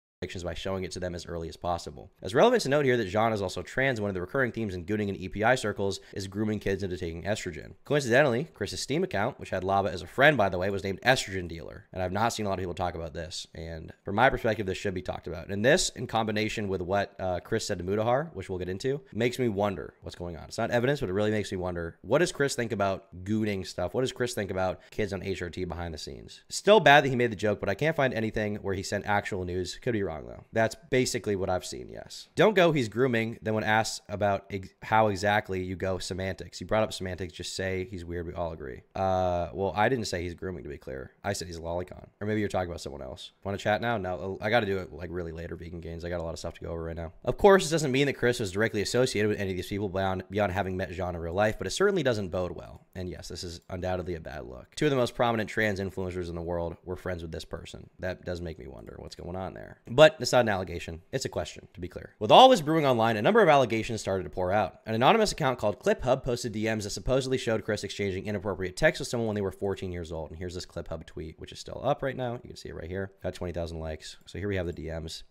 by showing it to them as early as possible. It's relevant to note here that Jean is also trans, and one of the recurring themes in gooning and EPI circles is grooming kids into taking estrogen. Coincidentally, Kris's Steam account, which had Lava as a friend, by the way, was named Estrogen Dealer, and I've not seen a lot of people talk about this, and from my perspective, this should be talked about. And this, in combination with what Kris said to Mudahar, which we'll get into, makes me wonder what's going on. It's not evidence, but it really makes me wonder, what does Kris think about gooning stuff? What does Kris think about kids on HRT behind the scenes? Still bad that he made the joke, but I can't find anything where he sent actual news. Could be wrong though. That's basically what I've seen, yes. Don't go, he's grooming. Then when asked about how exactly, you go semantics. You brought up semantics, just say he's weird, we all agree. Well, I didn't say he's grooming, to be clear. I said he's a lolicon. Or maybe you're talking about someone else. Want to chat now? No, I got to do it like really later, Vegan Gains. I got a lot of stuff to go over right now. Of course, this doesn't mean that Kris was directly associated with any of these people beyond having met Jean in real life, but it certainly doesn't bode well. And yes, this is undoubtedly a bad look. Two of the most prominent trans influencers in the world were friends with this person. That does make me wonder what's going on there. But it's not an allegation. It's a question, to be clear. With all this brewing online, a number of allegations started to pour out. An anonymous account called ClipHub posted DMs that supposedly showed Kris exchanging inappropriate texts with someone when they were 14 years old. And here's this ClipHub tweet, which is still up right now. You can see it right here. Got 20,000 likes. So here we have the DMs.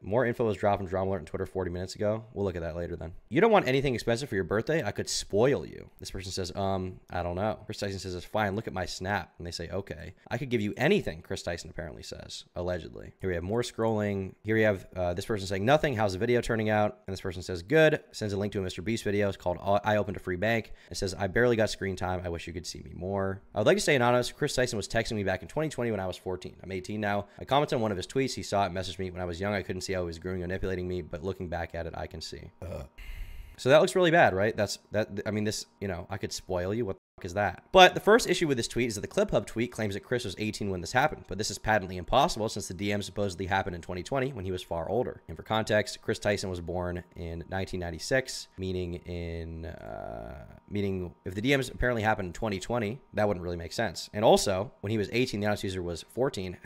More info was dropped from Drama Alert on Twitter 40 minutes ago. We'll look at that later then. You don't want anything expensive for your birthday? I could spoil you. This person says, I don't know. Kris Tyson says, it's fine. Look at my snap. And they say, okay. I could give you anything, Kris Tyson apparently says, allegedly. Here we have more scrolling. Here we have this person saying nothing. How's the video turning out? And this person says, good. Sends a link to a Mr. Beast video. It's called I Opened a Free Bank. It says, I barely got screen time. I wish you could see me more. I would like to stay anonymous. Kris Tyson was texting me back in 2020 when I was 14. I'm 18 now. I commented on one of his tweets. He saw it, messaged me. When I was young, I couldn't see how he was grooming and manipulating me, but looking back at it, I can see. So that looks really bad, right? I mean, this, you know, I could spoil you. What the fuck is that? But the first issue with this tweet is that the ClipHub tweet claims that Kris was 18 when this happened, but this is patently impossible since the DM supposedly happened in 2020 when he was far older. And for context, Kris Tyson was born in 1996, meaning if the DMs apparently happened in 2020, that wouldn't really make sense. And also, when he was 18, the honest user was 14.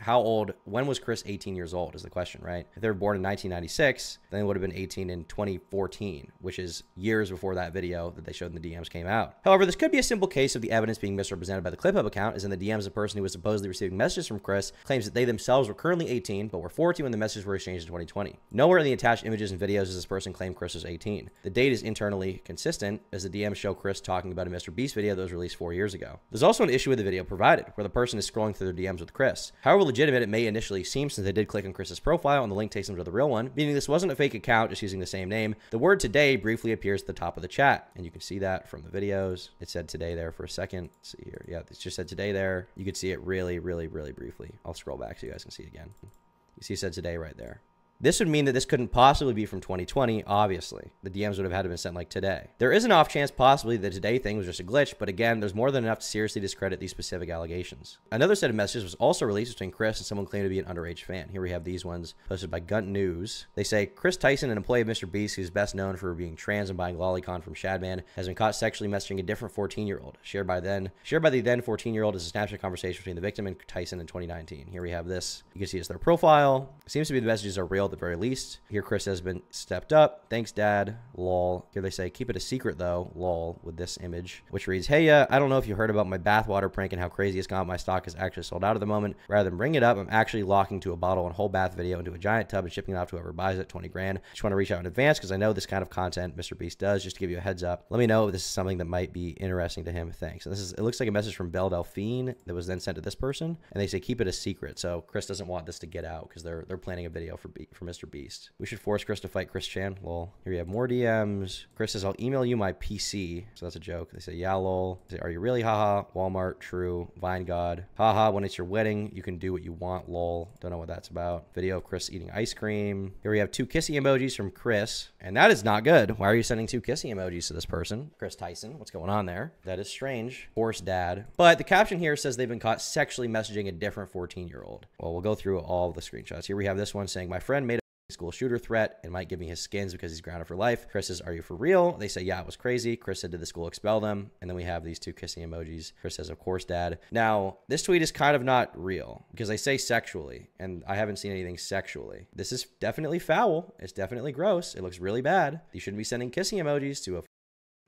When was Kris 18 years old is the question, right? If they were born in 1996, then it would have been 18 in 2014, which is years before that video that they showed in the DMs came out. However, this could be a simple case of the evidence being misrepresented by the ClipHub account, as in the DMs, the person who was supposedly receiving messages from Kris claims that they themselves were currently 18, but were 14 when the messages were exchanged in 2020. Nowhere in the attached images and videos does this person claim Kris was 18. The date is internally consistent, as the DMs show Kris talking about a Mr. Beast video that was released 4 years ago. There's also an issue with the video provided, where the person is scrolling through their DMs with Kris. However legitimate it may initially seem, since they did click on Kris's profile and the link takes them to the real one, meaning this wasn't a fake account just using the same name. The word today briefly appears at the top of the chat, and you can see that from the videos. It said today there for a second. Let's see here. Yeah, it just said today there. You could see it really, really, really briefly. I'll scroll back so you guys can see it again. You see it said today right there. This would mean that this couldn't possibly be from 2020, obviously. The DMs would have had to been sent like today. There is an off chance possibly the today thing was just a glitch, but again, there's more than enough to seriously discredit these specific allegations. Another set of messages was also released between Kris and someone claimed to be an underage fan. Here we have these ones posted by Gunt News. They say, Kris Tyson, an employee of Mr. Beast, who's best known for being trans and buying lolicon from Shadman, has been caught sexually messaging a different 14-year-old. Shared by the then 14-year-old is a Snapchat conversation between the victim and Tyson in 2019. Here we have this. You can see it's their profile. It seems to be the messages are real at the very least. Here Kris has been stepped up. Thanks, Dad. Lol. Here they say, keep it a secret, though. Lol. With this image, which reads, hey, I don't know if you heard about my bathwater prank and how crazy it's gone. My stock is actually sold out at the moment. Rather than bring it up, I'm actually locking to a bottle and whole bath video into a giant tub and shipping it out to whoever buys it, 20 grand. Just want to reach out in advance because I know this kind of content Mr. Beast does. Just to give you a heads up. Let me know if this is something that might be interesting to him. Thanks. And it looks like a message from Belle Delphine that was then sent to this person. And they say, keep it a secret. So Kris doesn't want this to get out because they're planning a video for Mr. Beast. We should force Kris to fight Kris Chan. Lol. Here we have more DMs. Kris says, I'll email you my PC. So that's a joke. They say, yeah, lol. They say, are you really? Haha. Walmart. True. Vine God. Haha. When it's your wedding, you can do what you want. Lol. Don't know what that's about. Video of Kris eating ice cream. Here we have 2 kissy emojis from Kris. And that is not good. Why are you sending 2 kissy emojis to this person? Kris Tyson. What's going on there? That is strange. Horse dad. But the caption here says they've been caught sexually messaging a different 14-year-old. Well, we'll go through all the screenshots. Here we have this one saying, my friend made a school shooter threat and might give me his skins because he's grounded for life. Kris says, are you for real? They say, yeah, it was crazy. Kris said, did the school expel them? And then we have these 2 kissing emojis. Kris says, of course, Dad. Now, this tweet is kind of not real because they say sexually, and I haven't seen anything sexually. This is definitely foul. It's definitely gross. It looks really bad. You shouldn't be sending kissing emojis to a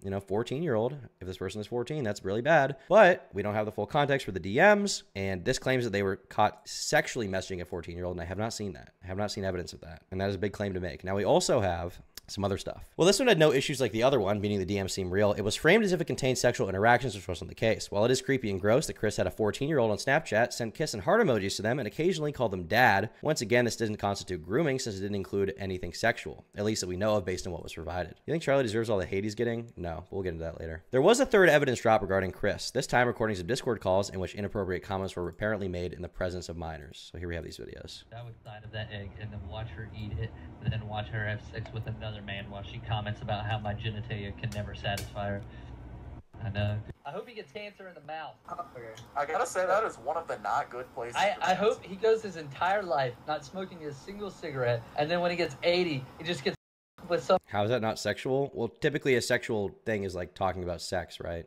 you know, 14-year-old. If this person is 14, that's really bad. But we don't have the full context for the DMs, and this claims that they were caught sexually messaging a 14-year-old, and I have not seen that. I have not seen evidence of that, and that is a big claim to make. Now, we also have some other stuff. Well, this one had no issues like the other one, meaning the DMs seemed real. It was framed as if it contained sexual interactions, which wasn't the case. While it is creepy and gross that Kris had a 14-year-old on Snapchat, sent kiss and heart emojis to them, and occasionally called them dad, once again, this didn't constitute grooming since it didn't include anything sexual, at least that we know of based on what was provided. You think Charlie deserves all the hate he's getting? No, we'll get into that later. There was a third evidence drop regarding Kris, this time recordings of Discord calls in which inappropriate comments were apparently made in the presence of minors. So here we have these videos. I would side of that egg and then watch her eat it, and then watch her have sex with another man while she comments about how my genitalia can never satisfy her. I know. I hope he gets cancer in the mouth. Okay. I gotta say that is one of the not good places. I hope he goes his entire life not smoking a single cigarette, and then when he gets 80, he just gets with some. How is that not sexual? Well, typically a sexual thing is like talking about sex, right?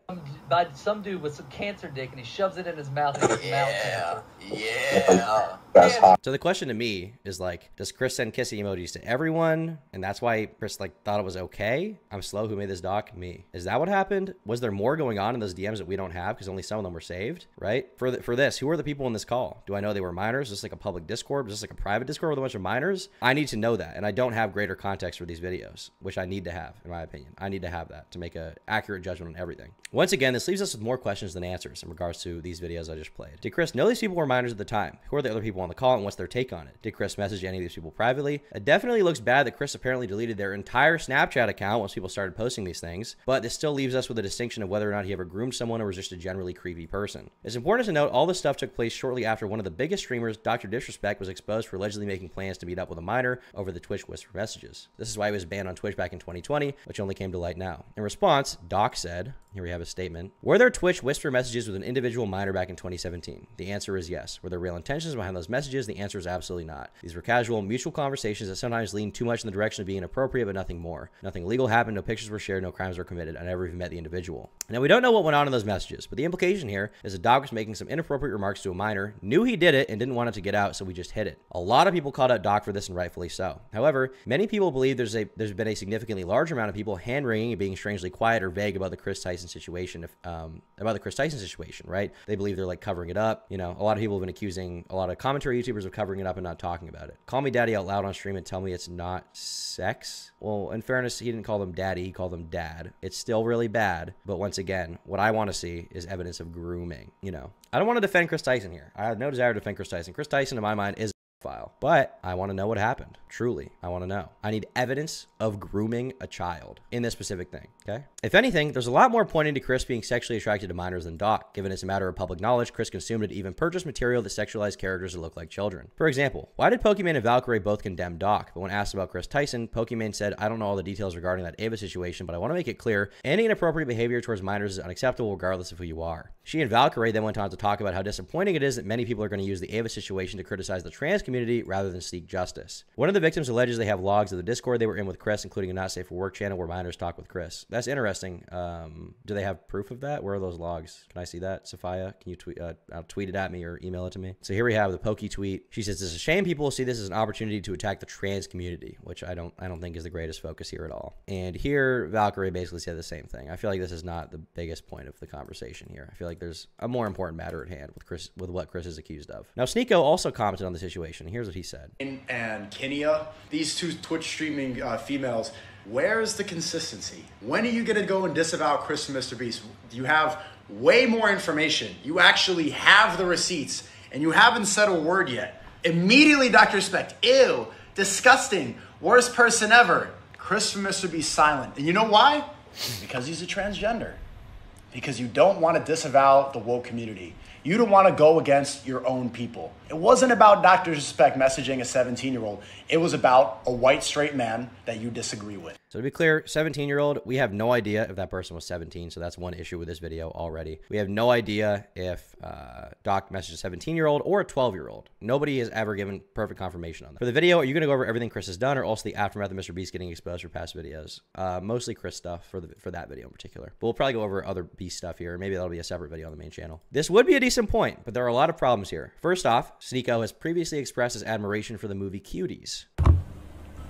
By some dude with some cancer dick, and he shoves it in his mouth and gets mouth cancer. Yeah. That's hot. So the question to me is like, does Kris send kissing emojis to everyone? And that's why Kris like thought it was okay? I'm slow. Who made this doc? Me. Is that what happened? Was there more going on in those DMs that we don't have because only some of them were saved, right? For this, who are the people in this call? Do I know they were minors? Is this like a public Discord? Is this like a private Discord with a bunch of minors? I need to know that. And I don't have greater context for these videos, which I need to have, in my opinion. I need to have that to make an accurate judgment on everything. Once again, this leaves us with more questions than answers in regards to these videos I just played. Did Kris know these people were minors at the time? Who are the other people on the call and what's their take on it? Did Kris message any of these people privately? It definitely looks bad that Kris apparently deleted their entire Snapchat account once people started posting these things, but this still leaves us with a distinction of whether or not he ever groomed someone or was just a generally creepy person. It's important to note all this stuff took place shortly after one of the biggest streamers, Dr. Disrespect, was exposed for allegedly making plans to meet up with a minor over the Twitch whisper messages. This is why he was banned on Twitch back in 2020, which only came to light now. In response, Doc said, here we have a statement, were there Twitch whisper messages with an individual minor back in 2017? The answer is yes. Were there real intentions behind those messages? The answer is absolutely not. These were casual, mutual conversations that sometimes lean too much in the direction of being inappropriate, but nothing more. Nothing illegal happened, no pictures were shared, no crimes were committed. I never even met the individual. Now, we don't know what went on in those messages, but the implication here is that Doc was making some inappropriate remarks to a minor, knew he did it, and didn't want it to get out, so we just hid it. A lot of people called out Doc for this, and rightfully so. However, many people believe there's been a significantly larger amount of people hand-wringing and being strangely quiet or vague about the Kris Tyson situation, right? They believe they're like covering it up. You know, a lot of people have been accusing a lot of commentary YouTubers of covering it up and not talking about it. Call me daddy out loud on stream and tell me it's not sex. Well, in fairness, he didn't call them daddy, he called them dad. It's still really bad, but once again, what I want to see is evidence of grooming, you know. I don't want to defend Kris Tyson here. I have no desire to defend Kris Tyson. Kris Tyson, in my mind, is file, but I want to know what happened. Truly, I want to know. I need evidence of grooming a child in this specific thing, okay? If anything, there's a lot more pointing to Kris being sexually attracted to minors than Doc. Given it's a matter of public knowledge, Kris consumed and even purchased material that sexualized characters that look like children. For example, why did Pokimane and Valkyrie both condemn Doc? But when asked about Kris Tyson, Pokimane said, I don't know all the details regarding that Ava situation, but I want to make it clear, any inappropriate behavior towards minors is unacceptable regardless of who you are. She and Valkyrie then went on to talk about how disappointing it is that many people are going to use the Ava situation to criticize the trans community rather than seek justice. One of the victims alleges they have logs of the Discord they were in with Kris, including a Not Safe for Work channel where minors talk with Kris. That's interesting. Do they have proof of that? Where are those logs? Can I see that, Sophia? Can you tweet it at me or email it to me? So here we have the Pokey tweet. She says, it's a shame people see this as an opportunity to attack the trans community, which I don't think is the greatest focus here at all. And here, Valkyrie basically said the same thing. I feel like this is not the biggest point of the conversation here. I feel like there's a more important matter at hand with what Kris is accused of. Now, Sneeko also commented on the situation. Here's what he said. And Kenya, these two Twitch streaming females, where's the consistency? When are you going to go and disavow Kris and Mr. Beast? You have way more information. You actually have the receipts, and you haven't said a word yet. Immediately, Dr. Respect, ew, disgusting, worst person ever. Kris from Mr. Beast silent. And you know why? Because he's a transgender. Because you don't want to disavow the woke community. You don't want to go against your own people. It wasn't about Dr. Respect messaging a 17-year-old. It was about a white straight man that you disagree with. So to be clear, 17-year-old, we have no idea if that person was 17, so that's one issue with this video already. We have no idea if Doc messaged a 17-year-old or a 12-year-old. Nobody has ever given perfect confirmation on that. For the video, are you going to go over everything Kris has done or also the aftermath of Mr. Beast getting exposed for past videos? Mostly Kris stuff for that video in particular. But we'll probably go over other Beast stuff here. Maybe that'll be a separate video on the main channel. This would be a decent point, but there are a lot of problems here. First off, Sneeko has previously expressed his admiration for the movie Cuties.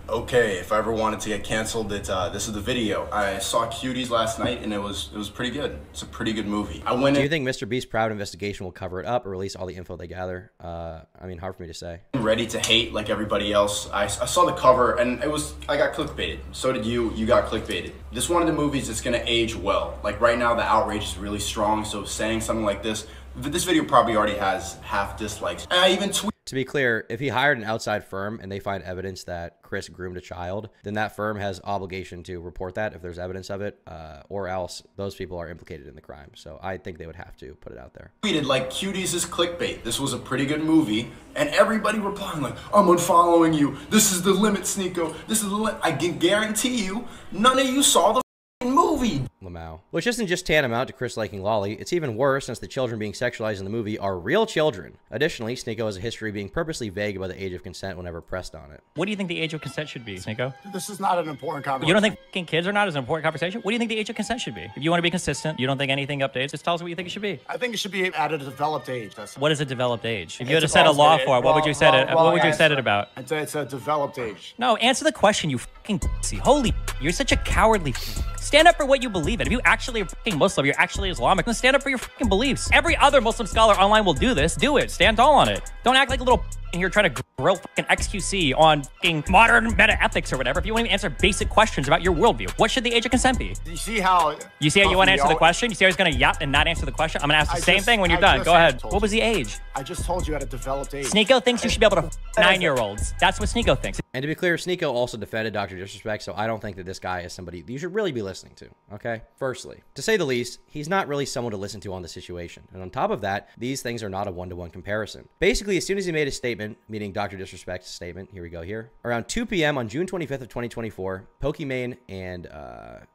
Okay, if I ever wanted to get canceled, this is the video. I saw Cuties last night, and it was pretty good. It's a pretty good movie. I went Do in you think Mr. Beast's private investigation will cover it up or release all the info they gather? I mean, hard for me to say. ready to hate like everybody else. I saw the cover, and I got clickbaited. So did you. You got clickbaited. This is one of the movies that's gonna age well. Like right now, the outrage is really strong. So saying something like this video probably already has half dislikes. And I even tweeted. To be clear, if he hired an outside firm and they find evidence that Kris groomed a child, then that firm has obligation to report that if there's evidence of it, or else those people are implicated in the crime. So I think they would have to put it out there. Tweeted like, Cuties is clickbait. This was a pretty good movie. And everybody replying like, I'm unfollowing you. This is the limit, Sneeko. This is the limit. I can guarantee you, none of you saw the movie. Lamau. Which isn't just tantamount to Kris liking Lolly, it's even worse since the children being sexualized in the movie are real children. Additionally, Sneeko has a history of being purposely vague about the age of consent whenever pressed on it. What do you think the age of consent should be, Sneeko? This is not an important conversation. You don't think f***ing kids are not as an important conversation? What do you think the age of consent should be? If you want to be consistent, you don't think anything updates, just tell us what you think it should be. I think it should be at a developed age. What is a developed age? If you had to set a law for it, what would you set it? What would you set it about? I'd say it's a developed age. No, answer the question, you fucking pussy. Holy, you're such a cowardly. Stand up for what you believe in. If you actually are fucking Muslim, you're actually Islamic, then stand up for your fucking beliefs. Every other Muslim scholar online will do this. Do it. Stand tall on it. Don't act like a little in here trying to grill fucking XQC on fucking modern meta-ethics or whatever if you won't even answer basic questions about your worldview. What should the age of consent be? You see how... You see how you want to answer the question? You see how he's going to yap and not answer the question? I'm going to ask the same thing when you're done. Go ahead. What was the age? I just told you at a developed age. Sneeko thinks you should be able to f 9-year-olds. That's what Sneeko thinks. And to be clear, Sneeko also defended Dr. Disrespect, so I don't think that this guy is somebody you should really be listening to, okay? Firstly, to say the least, he's not really someone to listen to on the situation. And on top of that, these things are not a one-to-one comparison. Basically, as soon as he made a statement, meaning Dr. Disrespect's statement, here we go here, around 2 p.m. on June 25th of 2024, Pokimane and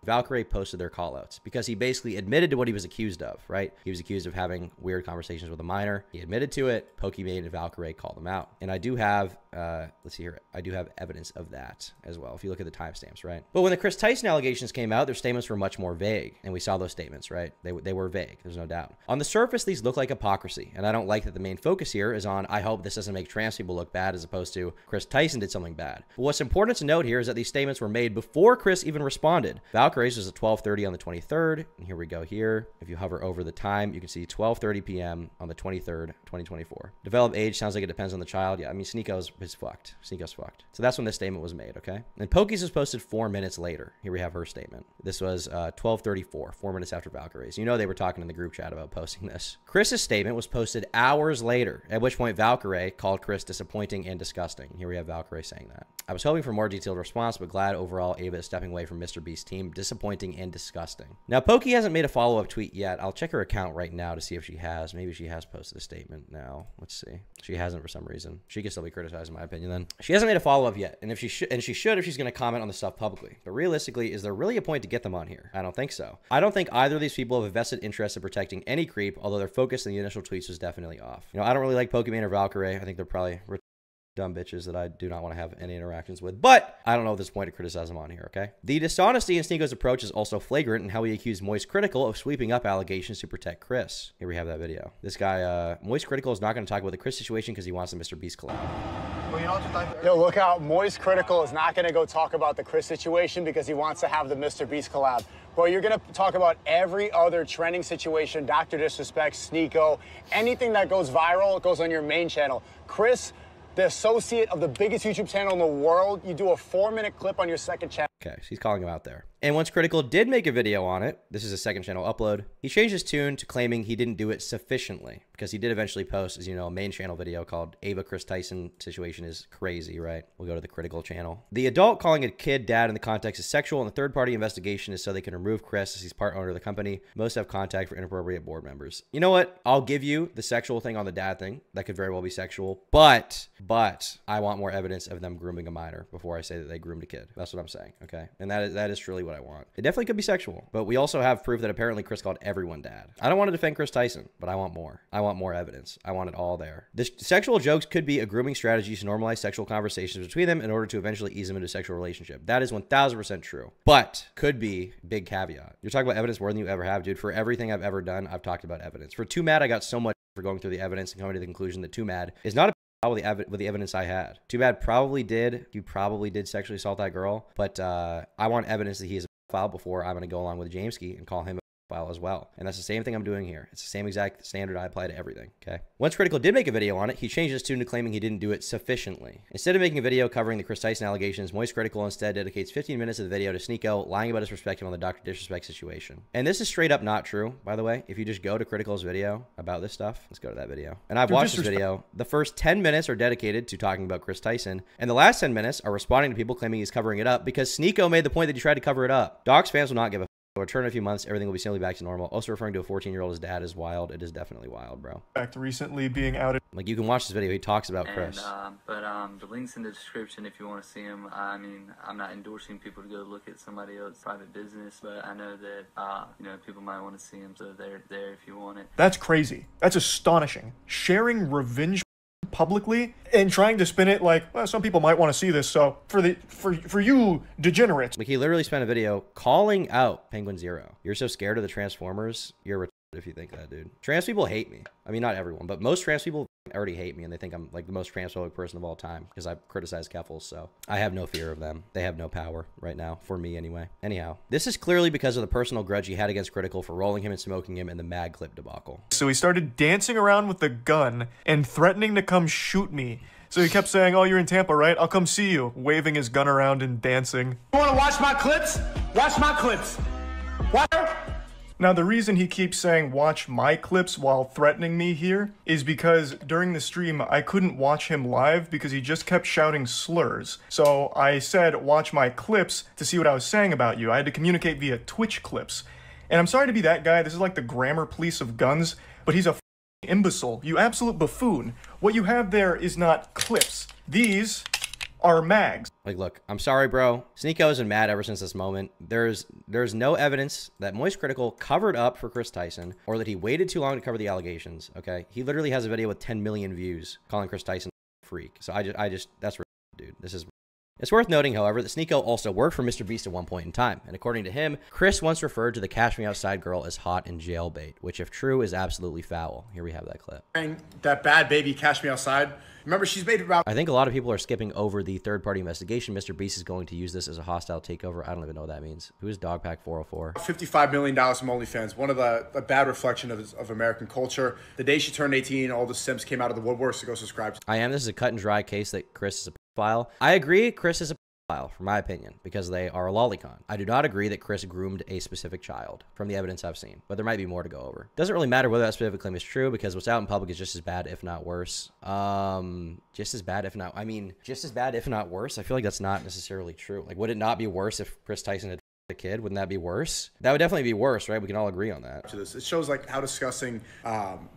Valkyrie posted their callouts because he basically admitted to what he was accused of, right? He was accused of having weird conversations with a minor. He admitted to it. Pokimane and Valkyrie called him out. And I do have, let's see here, I do have evidence of that as well, if you look at the timestamps, right? But when the Kris Tyson allegations came out, their statements were much more vague. And we saw those statements, right? They were vague, there's no doubt. On the surface, these look like hypocrisy. And I don't like that the main focus here is on, I hope this doesn't make trans people look bad, as opposed to Kris Tyson did something bad. But what's important to note here is that these statements were made before Kris even responded. Valkyrie's was at 12:30 on the 23rd. And here we go here. If you hover over the time, you can see 12:30 p.m. on the 23rd, 2024. Developed age sounds like it depends on the child. Yeah, I mean, Sneeko's fucked. Sneeko's fucked. So that's when this statement was made, okay? And Pokey's was posted 4 minutes later. Here we have her statement. This was 12:34, 4 minutes after Valkyrie's. You know they were talking in the group chat about posting this. Chris's statement was posted hours later, at which point Valkyrie called Kris disappointing and disgusting. Here we have Valkyrie saying that. I was hoping for a more detailed response, but glad overall Ava is stepping away from Mr. Beast's team. Disappointing and disgusting. Now, Pokey hasn't made a follow-up tweet yet. I'll check her account right now to see if she has. Maybe she has posted a statement now. Let's see. She hasn't for some reason. She can still be criticized in my opinion then. She hasn't made a follow-up yet, and if she should, if she's going to comment on the stuff publicly. But realistically, is there really a point to get them on here? I don't think so. I don't think either of these people have a vested interest in protecting any creep, although their focus in the initial tweets was definitely off. You know, I don't really like Pokemon or Valkyrie. I think they're probably dumb bitches that I do not want to have any interactions with, but I don't know if there's a point to criticize him on here, okay? The dishonesty in Sneeko's approach is also flagrant in how he accused Moist Critical of sweeping up allegations to protect Kris. Here we have that video. This guy, Moist Critical, is not going to talk about the Kris situation because he wants the Mr. Beast collab. Yo, look out. Moist Critical is not going to go talk about the Kris situation because he wants to have the Mr. Beast collab. Bro, you're going to talk about every other trending situation, Dr. Disrespect, Sneeko, anything that goes viral goes on your main channel. Kris, the associate of the biggest YouTube channel in the world, you do a 4-minute clip on your second channel. Okay, she's calling him out there. And once Critical did make a video on it, this is a second channel upload, he changed his tune to claiming he didn't do it sufficiently, because he did eventually post, as you know, a main channel video called Ava Kris Tyson situation is crazy, right? We'll go to the Critical channel. The adult calling a kid dad in the context is sexual, and the third-party investigation is so they can remove Kris as he's part owner of the company. Most have contact for inappropriate board members. You know what? I'll give you the sexual thing on the dad thing. That could very well be sexual, but I want more evidence of them grooming a minor before I say that they groomed a kid. That's what I'm saying, okay? And that is truly what I want. It definitely could be sexual, but we also have proof that apparently Kris called everyone dad. I don't want to defend Kris Tyson, but I want more. I want more evidence. I want it all there. The sexual jokes could be a grooming strategy to normalize sexual conversations between them in order to eventually ease them into a sexual relationship. That is 1000% true, but could be big caveat. You're talking about evidence more than you ever have, dude. For everything I've ever done, I've talked about evidence. For Too Mad, I got so much for going through the evidence and coming to the conclusion that Too Mad is not a with the evidence I had. Too bad he probably did sexually assault that girl, but I want evidence that he is a pedophile before I'm going to go along with Jameski and call him a pedophile as well. And that's the same thing I'm doing here. It's the same exact standard I apply to everything, okay? Once Critical did make a video on it, he changed his tune to claiming he didn't do it sufficiently. Instead of making a video covering the Kris Tyson allegations, Moist Critical instead dedicates 15 minutes of the video to Sneeko lying about his perspective on the Dr. Disrespect situation. And this is straight up not true, by the way. If you just go to Critical's video about this stuff, let's go to that video. And I've watched this video. The first 10 minutes are dedicated to talking about Kris Tyson, and the last 10 minutes are responding to people claiming he's covering it up because Sneeko made the point that he tried to cover it up. Docs fans will not give a We'll return in a few months. Everything will be simply back to normal. Also referring to a 14-year-old as dad is wild. It is definitely wild, bro. Fact, recently being outed. Like, you can watch this video. He talks about Kris. But the link's in the description if you want to see him. I mean, I'm not endorsing people to go look at somebody else's private business, but I know that, you know, people might want to see him, so they're there if you want it. That's crazy. That's astonishing. Sharing revenge publicly and trying to spin it like, well, some people might want to see this, so for you degenerates. Like, he literally spent a video calling out Penguin Zero. You're so scared of the Transformers, you're retarded if you think that, dude. Trans people hate me. I mean, not everyone, but most trans people already hate me, and they think I'm like the most transphobic person of all time because I criticize Keffels, so I have no fear of them. They have no power right now, for me anyway. Anyhow, this is clearly because of the personal grudge he had against Critical for rolling him and smoking him in the Mag Clip debacle. So he started dancing around with the gun and threatening to come shoot me. So he kept saying, oh, you're in Tampa, right? I'll come see you, waving his gun around and dancing. You want to watch my clips? Watch my clips. What? Now, the reason he keeps saying watch my clips while threatening me here is because during the stream, I couldn't watch him live because he just kept shouting slurs. So I said watch my clips to see what I was saying about you. I had to communicate via Twitch clips. And I'm sorry to be that guy. This is like the grammar police of guns, but he's a imbecile. You absolute buffoon. What you have there is not clips. These are mags. Like, look, I'm sorry, bro. Sneeko has been mad ever since this moment. There's no evidence that Moist Critical covered up for Kris Tyson or that he waited too long to cover the allegations, okay? He literally has a video with 10 million views calling Kris Tyson a freak. So I just, that's dude. This is... It's worth noting, however, that Sneeko also worked for Mr. Beast at one point in time, and according to him, Kris once referred to the Cash Me Outside girl as hot and jailbait, which, if true, is absolutely foul. Here we have that clip. That bad baby Cash Me Outside. Remember, she's made about... I think a lot of people are skipping over the third-party investigation. Mr. Beast is going to use this as a hostile takeover. I don't even know what that means. Who is Dogpack 404? $55 million from OnlyFans. One of a bad reflection of American culture. The day she turned 18, all the Sims came out of the woodwork to go subscribe. This is a cut and dry case that Kris is a pedophile. I agree Kris is a pedophile, from my opinion, because they are a lolicon. I do not agree that Kris groomed a specific child from the evidence I've seen, but there might be more to go over. Doesn't really matter whether that specific claim is true because what's out in public is just as bad, if not worse. Just as bad, if not worse. I feel like that's not necessarily true. Like, would it not be worse if Kris Tyson had a kid? Wouldn't that be worse? That would definitely be worse, right? We can all agree on that. It shows like how disgusting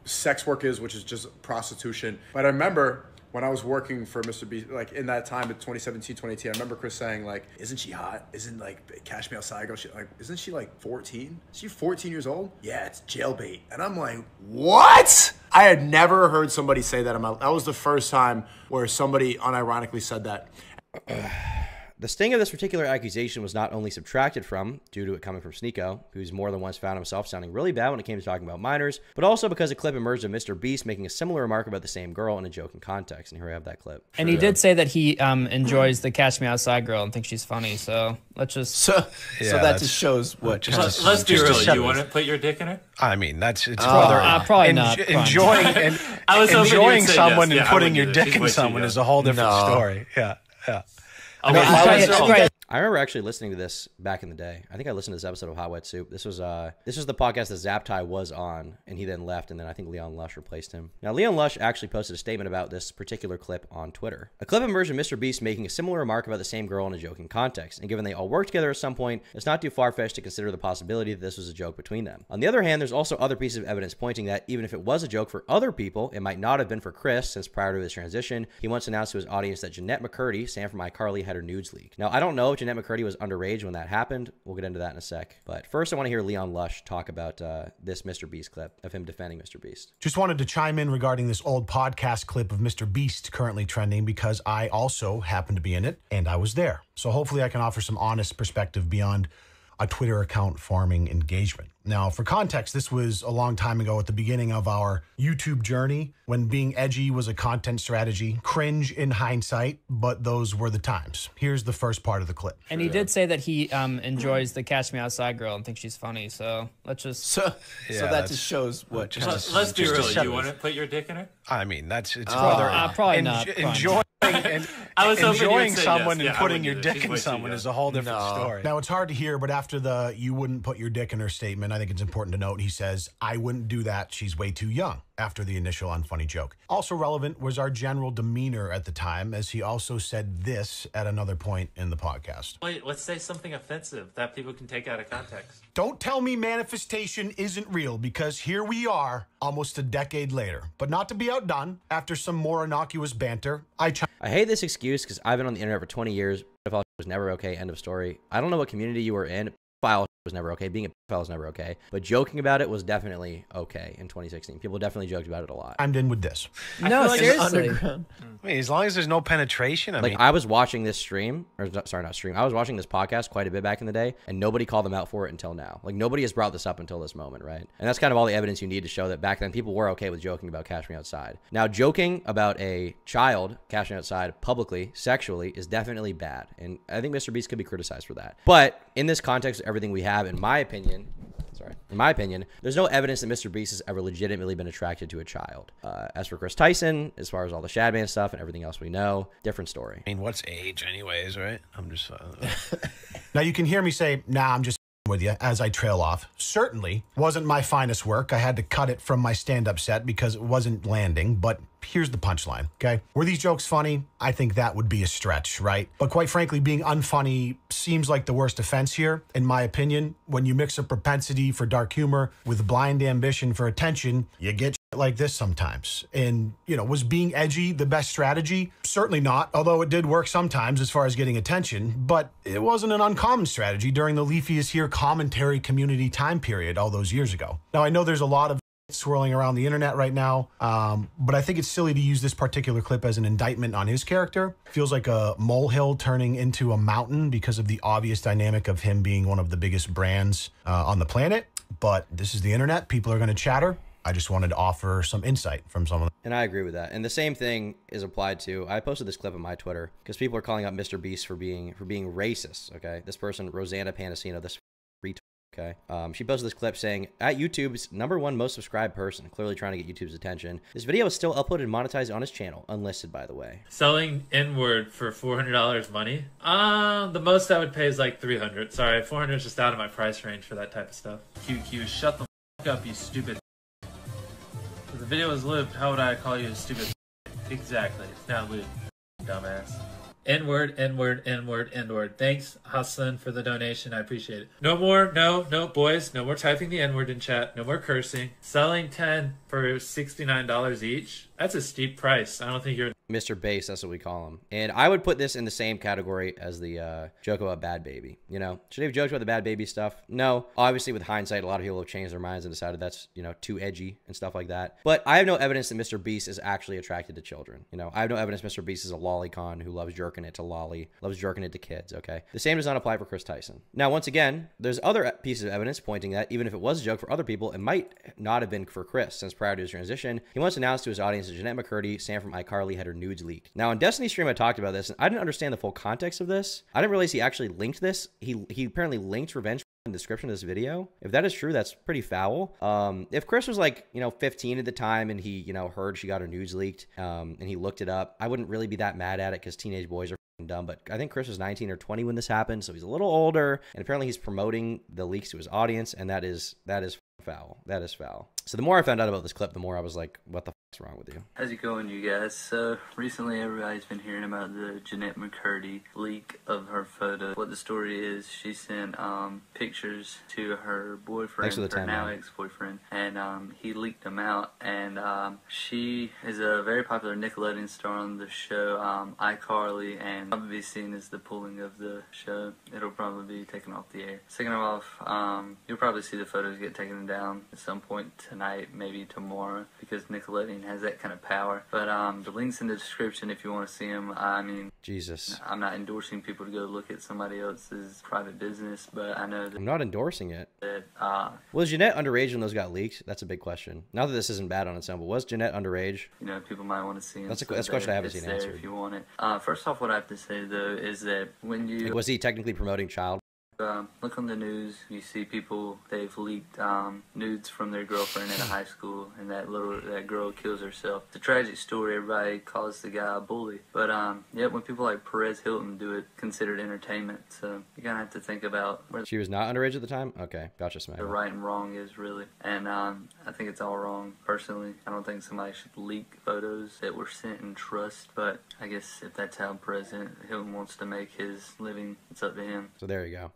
sex work is, which is just prostitution. But I remember when I was working for Mr. Beast, like in that time, in 2017, 2018, I remember Kris saying, like, isn't she hot? Isn't, like, Cash Me Outside girl, isn't she, like, 14? Is she 14 years old? Yeah, it's jailbait. And I'm like, what? I had never heard somebody say that. That was the first time where somebody unironically said that. The sting of this particular accusation was not only subtracted from, due to it coming from Sneeko, who's more than once found himself sounding really bad when it came to talking about minors, but also because a clip emerged of Mr. Beast making a similar remark about the same girl in a joking context. And here we have that clip. And he did say that he enjoys the Cash Me Outside girl and thinks she's funny, so let's just... So that just shows what... Let's be real. You want to put your dick in it? I mean, it's probably not. Enjoying someone and putting your dick in someone is a whole different story. Yeah. I remember actually listening to this back in the day. I think I listened to this episode of Hot Wet Soup. This was the podcast that Zaptai was on, and he then left, and then I think Leon Lush replaced him. Now, Leon Lush actually posted a statement about this particular clip on Twitter. A clip emerged of Mr. Beast making a similar remark about the same girl in a joking context, and given they all worked together at some point, it's not too far-fetched to consider the possibility that this was a joke between them. On the other hand, there's also other pieces of evidence pointing that even if it was a joke for other people, it might not have been for Kris, since prior to his transition, he once announced to his audience that Jeanette McCurdy, Sam from iCarly, had her nudes leaked. Now, I don't know if Jeanette McCurdy was underage when that happened. We'll get into that in a sec. But first, I want to hear Leon Lush talk about this Mr. Beast clip of him defending Mr. Beast. Just wanted to chime in regarding this old podcast clip of Mr. Beast currently trending because I also happened to be in it and I was there. So hopefully I can offer some honest perspective beyond a Twitter account farming engagement. Now, for context, this was a long time ago at the beginning of our YouTube journey when being edgy was a content strategy. Cringe in hindsight, but those were the times. Here's the first part of the clip. And he did say that he enjoys the Catch Me Outside girl and thinks she's funny. So let's just... So that just shows what... Let's be real. You want to put your dick in it? I mean, it's probably not. I was enjoying say someone yes. and putting your dick in someone is a whole different story. Now, it's hard to hear, but after the "you wouldn't put your dick in her" statement, I think it's important to note he says, "I wouldn't do that. She's way too young," after the initial unfunny joke. Also relevant was our general demeanor at the time, as he also said this at another point in the podcast. Wait, let's say something offensive that people can take out of context. Don't tell me manifestation isn't real, because here we are almost a decade later. But not to be outdone, after some more innocuous banter, I hate this excuse because I've been on the internet for 20 years. Pedophile was never okay. End of story. I don't know what community you were in. Pedophile was never okay. Being a pedophile was never okay. But joking about it was definitely okay in 2016. People definitely joked about it a lot. I'm in with this. No, seriously. I mean, as long as there's no penetration, I mean... I was watching this stream, or sorry, not stream. I was watching this podcast quite a bit back in the day, and nobody called them out for it until now. Like, nobody has brought this up until this moment, right? And that's kind of all the evidence you need to show that back then people were okay with joking about Cash Me Outside. Now, joking about a child cashing outside publicly, sexually, is definitely bad. And I think Mr. Beast could be criticized for that. But in this context of everything we have, in my opinion, there's no evidence that Mr. Beast has ever legitimately been attracted to a child. As for Kris Tyson, as far as all the Shadman stuff and everything else we know, different story. I mean, what's age anyways, right? I'm just... Now, you can hear me say, nah, I'm just with you as I trail off. Certainly wasn't my finest work. I had to cut it from my stand-up set because it wasn't landing, but here's the punchline, okay? Were these jokes funny? I think that would be a stretch, right? But quite frankly, being unfunny seems like the worst offense here, in my opinion. When you mix a propensity for dark humor with blind ambition for attention, you get shit like this sometimes. And, was being edgy the best strategy? Certainly not, although it did work sometimes as far as getting attention, but it wasn't an uncommon strategy during the Leafy is Here commentary community time period all those years ago. Now, I know there's a lot of swirling around the internet right now, but I think it's silly to use this particular clip as an indictment on his character. Feels like a molehill turning into a mountain because of the obvious dynamic of him being one of the biggest brands on the planet. But this is the internet. People are going to chatter. I just wanted to offer some insight from someone. And I agree with that. And the same thing is applied to, I posted this clip on my Twitter because people are calling out Mr. Beast for being racist, okay? This person, Rosanna Panasino, this retweet, okay? She posted this clip saying, at YouTube's #1 most subscribed person, clearly trying to get YouTube's attention. This video is still uploaded and monetized on his channel, unlisted, by the way. Selling N-word for $400 money? The most I would pay is like $300. Sorry, $400 is just out of my price range for that type of stuff. QQ, shut the f up, you stupid. If the video was lived, how would I call you a stupid? Exactly, it's not lived, dumbass. N-word, N-word, N-word, N-word. Thanks, Hassan, for the donation. I appreciate it. No more, no, boys. No more typing the N-word in chat. No more cursing. Selling 10 for $69 each. That's a steep price. I don't think you're... Mr. Bass, that's what we call him. And I would put this in the same category as the joke about Bad Baby. Should he have joked about the Bad Baby stuff? No. Obviously, with hindsight, a lot of people have changed their minds and decided that's, too edgy and stuff like that. But I have no evidence that Mr. Beast is actually attracted to children. I have no evidence Mr. Beast is a lolicon who loves jerking it to loves jerking it to kids, okay? The same does not apply for Kris Tyson. Now, once again, there's other pieces of evidence pointing that even if it was a joke for other people, it might not have been for Kris, since prior to his transition, he once announced to his audience that Jeanette McCurdy, Sam from iCarly, had her nudes leaked. Now, on Destiny's stream, I talked about this, and I didn't understand the full context of this. I didn't realize he actually linked this. He apparently linked revenge in the description of this video. If that is true, that's pretty foul. If Kris was like, 15 at the time and he, heard she got her nudes leaked, and he looked it up, I wouldn't really be that mad at it because teenage boys are dumb. But I think Kris was 19 or 20 when this happened, so he's a little older, and apparently he's promoting the leaks to his audience, and that is foul. That is foul. So the more I found out about this clip, the more I was like, what the fuck's wrong with you? How's it going, you guys? So recently everybody's been hearing about the Jeanette McCurdy leak of her photo. What the story is, she sent pictures to her boyfriend, her now ex-boyfriend, and he leaked them out. And she is a very popular Nickelodeon star on the show iCarly, and probably be seen as the pulling of the show. It'll probably be taken off the air. Second off, you'll probably see the photos get taken down at some point tonight, maybe tomorrow, because Nickelodeon mean, has that kind of power. But the link's in the description if you want to see him. I mean, Jesus. I'm not endorsing people to go look at somebody else's private business, but I know that I'm not endorsing it. That, was Jeanette underage when those got leaked? That's a big question. Not that this isn't bad on its own, but was Jeanette underage? You know, people might want to see him. That's a question I haven't seen answered. If you want it. First off, what I have to say though is that when you was he technically promoting child? Look on the news, you see people, they've leaked nudes from their girlfriend in high school, and that girl kills herself. It's a tragic story. Everybody calls the guy a bully. But yeah, when people like Perez Hilton do it, considered entertainment. So you kind of have to think about where she was not underage at the time? Okay, gotcha, Smack. The right and wrong is really. And I think it's all wrong, personally. I don't think somebody should leak photos that were sent in trust, but I guess if that's how President Hilton wants to make his living, it's up to him. So there you go.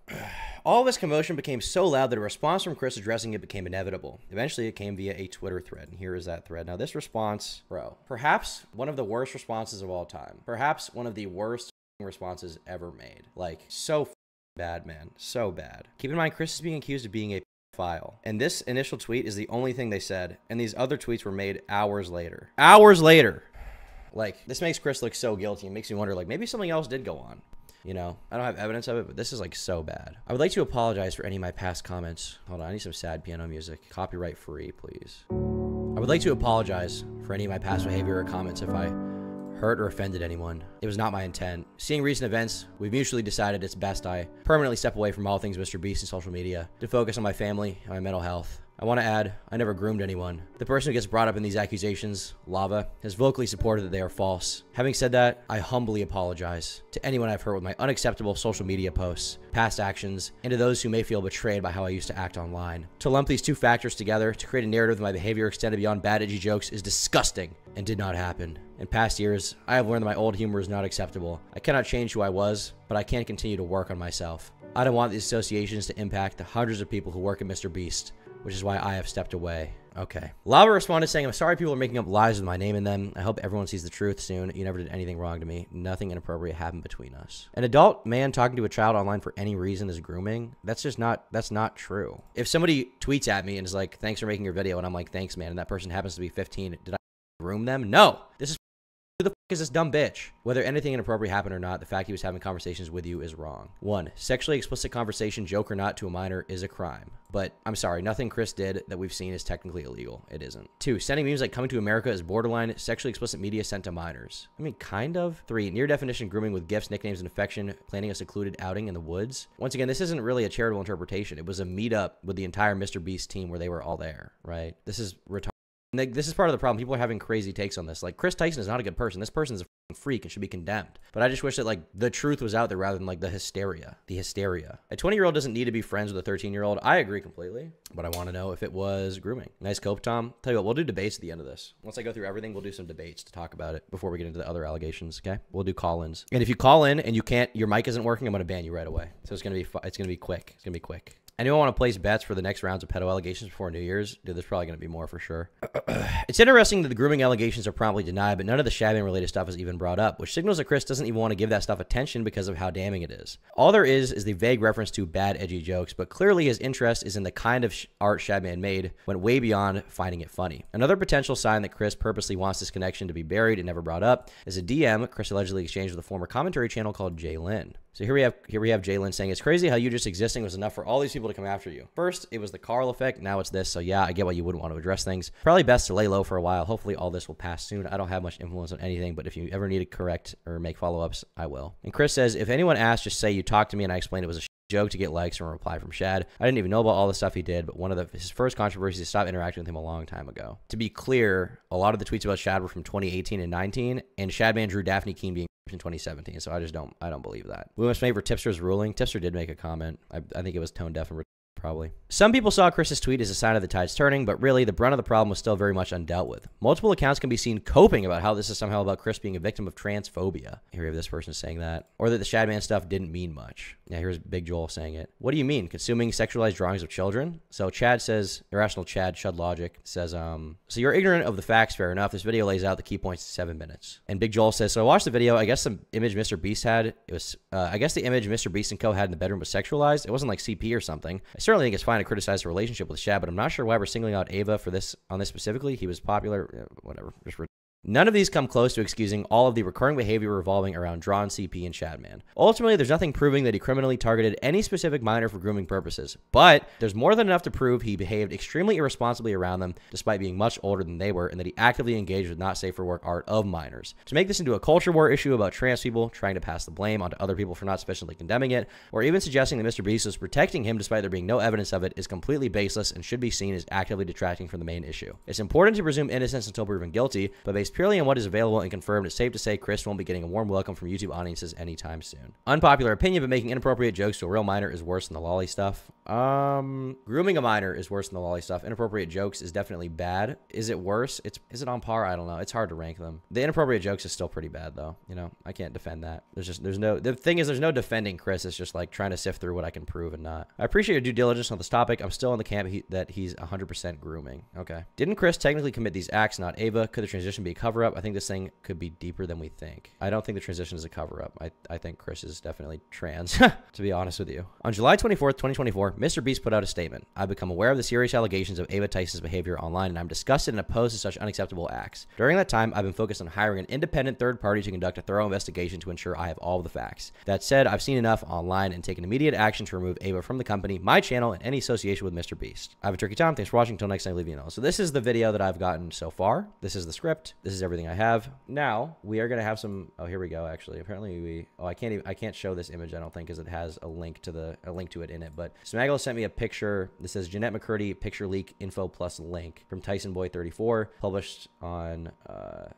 All this commotion became so loud that a response from Kris addressing it became inevitable. Eventually, it came via a Twitter thread, and here is that thread. Now, this response, bro, perhaps one of the worst responses of all time. Perhaps one of the worst responses ever made. Like, so bad, man. So bad. Keep in mind, Kris is being accused of being a file. And this initial tweet is the only thing they said, and these other tweets were made hours later. Hours later! Like, this makes Kris look so guilty. It makes me wonder, like, maybe something else did go on. You know, I don't have evidence of it, but this is like so bad. I would like to apologize for any of my past comments. Hold on, I need some sad piano music. Copyright free, please. I would like to apologize for any of my past behavior or comments if I hurt or offended anyone. It was not my intent. Seeing recent events, we've mutually decided it's best I permanently step away from all things Mr. Beast and social media to focus on my family and my mental health. I want to add, I never groomed anyone. The person who gets brought up in these accusations, Lava, has vocally supported that they are false. Having said that, I humbly apologize to anyone I've hurt with my unacceptable social media posts, past actions, and to those who may feel betrayed by how I used to act online. To lump these two factors together to create a narrative that my behavior extended beyond bad edgy jokes is disgusting and did not happen. In past years, I have learned that my old humor is not acceptable. I cannot change who I was, but I can continue to work on myself. I don't want these associations to impact the hundreds of people who work at Mr. Beast, which is why I have stepped away. Okay. Lava responded saying, I'm sorry people are making up lies with my name in them. I hope everyone sees the truth soon. You never did anything wrong to me. Nothing inappropriate happened between us. An adult man talking to a child online for any reason is grooming. That's not true. If somebody tweets at me and is like, thanks for making your video, and I'm like, thanks, man, and that person happens to be 15, did I groom them? No. This is who the f is this dumb bitch? Whether anything inappropriate happened or not, the fact he was having conversations with you is wrong. 1. Sexually explicit conversation, joke or not, to a minor is a crime. But I'm sorry, nothing Kris did that we've seen is technically illegal. It isn't. 2. Sending memes like Coming to America is borderline sexually explicit media sent to minors. I mean, kind of. 3. Near definition grooming with gifts, nicknames, and affection, planning a secluded outing in the woods. Once again, this isn't really a charitable interpretation. It was a meetup with the entire Mr. Beast team where they were all there, right? This is retarded. This is part of the problem. People are having crazy takes on this. Like, Kris Tyson is not a good person. This person's a freak and should be condemned. But I just wish that, like, the truth was out there rather than, like, the hysteria. The hysteria. A 20-year-old doesn't need to be friends with a 13-year-old. I agree completely. But I want to know if it was grooming. Nice cope, Tom. Tell you what, we'll do debates at the end of this. Once I go through everything, we'll do some debates to talk about it before we get into the other allegations, okay? We'll do call-ins. And if you call in and you can't, your mic isn't working, I'm going to ban you right away. So it's going to be quick. It's going to be quick. Anyone want to place bets for the next rounds of pedo allegations before New Year's? Dude, there's probably going to be more for sure. It's interesting that the grooming allegations are promptly denied, but none of the Shadman-related stuff is even brought up, which signals that Kris doesn't even want to give that stuff attention because of how damning it is. All there is the vague reference to bad, edgy jokes, but clearly his interest is in the kind of art Shadman made, went way beyond finding it funny. Another potential sign that Kris purposely wants this connection to be buried and never brought up is a DM Kris allegedly exchanged with a former commentary channel called Jay Lynn. So here we have Jay Lynn saying, it's crazy how you just existing was enough for all these people to come after you. First, it was the Carl effect. Now it's this. So yeah, I get why you wouldn't want to address things. Probably best to lay low for a while. Hopefully all this will pass soon. I don't have much influence on anything, but if you ever need to correct or make follow-ups, I will. And Kris says, if anyone asks, just say you talked to me and I explained it was a joke to get likes from a reply from Shad. I didn't even know about all the stuff he did, but one of his first controversies is stop interacting with him a long time ago. To be clear, a lot of the tweets about Shad were from 2018 and 19, and Shadman drew Daphne Keene being in 2017, so I don't believe that. We must make for Tipster's ruling. Tipster did make a comment. I think it was tone deaf and probably. Some people saw Kris's tweet as a sign of the tides turning, but really the brunt of the problem was still very much undealt with. Multiple accounts can be seen coping about how this is somehow about Kris being a victim of transphobia. Here we have this person saying that. Or that the Shadman stuff didn't mean much. Yeah, here's Big Joel saying it. What do you mean, consuming sexualized drawings of children? So Chad says, Irrational Chad, Chud Logic, says, so you're ignorant of the facts, fair enough. This video lays out the key points in 7 minutes. And Big Joel says, so I watched the video. I guess the image Mr. Beast had, it was, I guess the image Mr. Beast and co had in the bedroom was sexualized. It wasn't like CP or something. I certainly think it's fine to criticize the relationship with Shad, but I'm not sure why we're singling out Ava for this, on this specifically. He was popular, whatever, just none of these come close to excusing all of the recurring behavior revolving around Drawn, CP, and Shadman. Ultimately, there's nothing proving that he criminally targeted any specific minor for grooming purposes, but there's more than enough to prove he behaved extremely irresponsibly around them, despite being much older than they were, and that he actively engaged with not safe for work art of minors. To make this into a culture war issue about trans people, trying to pass the blame onto other people for not sufficiently condemning it, or even suggesting that Mr. Beast was protecting him despite there being no evidence of it, is completely baseless and should be seen as actively detracting from the main issue. It's important to presume innocence until proven guilty, but based purely on what is available and confirmed, it's safe to say Kris won't be getting a warm welcome from YouTube audiences anytime soon. Unpopular opinion, but making inappropriate jokes to a real minor is worse than the lolly stuff. Grooming a minor is worse than the lolly stuff. Inappropriate jokes is definitely bad. Is it worse? Is it on par? I don't know. It's hard to rank them. The inappropriate jokes is still pretty bad though. You know, I can't defend that. The thing is, there's no defending Kris. It's just like trying to sift through what I can prove and not. I appreciate your due diligence on this topic. I'm still in the camp that he's 100% grooming. Okay. Didn't Kris technically commit these acts, not Ava? Could the transition be a cover-up? I think this thing could be deeper than we think. I don't think the transition is a cover-up. I think Kris is definitely trans, to be honest with you. On July 24th, 2024, Mr. Beast put out a statement. I've become aware of the serious allegations of Ava Tyson's behavior online, and I'm disgusted and opposed to such unacceptable acts. During that time, I've been focused on hiring an independent third party to conduct a thorough investigation to ensure I have all of the facts. That said, I've seen enough online and taken immediate action to remove Ava from the company, my channel, and any association with Mr. Beast. I have a turkey time. Thanks for watching. Until next time, leave me a note. So this is the video that I've gotten so far. This is the script. This is everything I have. Now, we are going to have some, oh, here we go, actually. Apparently I can't show this image, I don't think, because it has a link to it in it, but Smaggle sent me a picture. This says Jeanette McCurdy picture leak info plus link from Tyson Boy 34, published on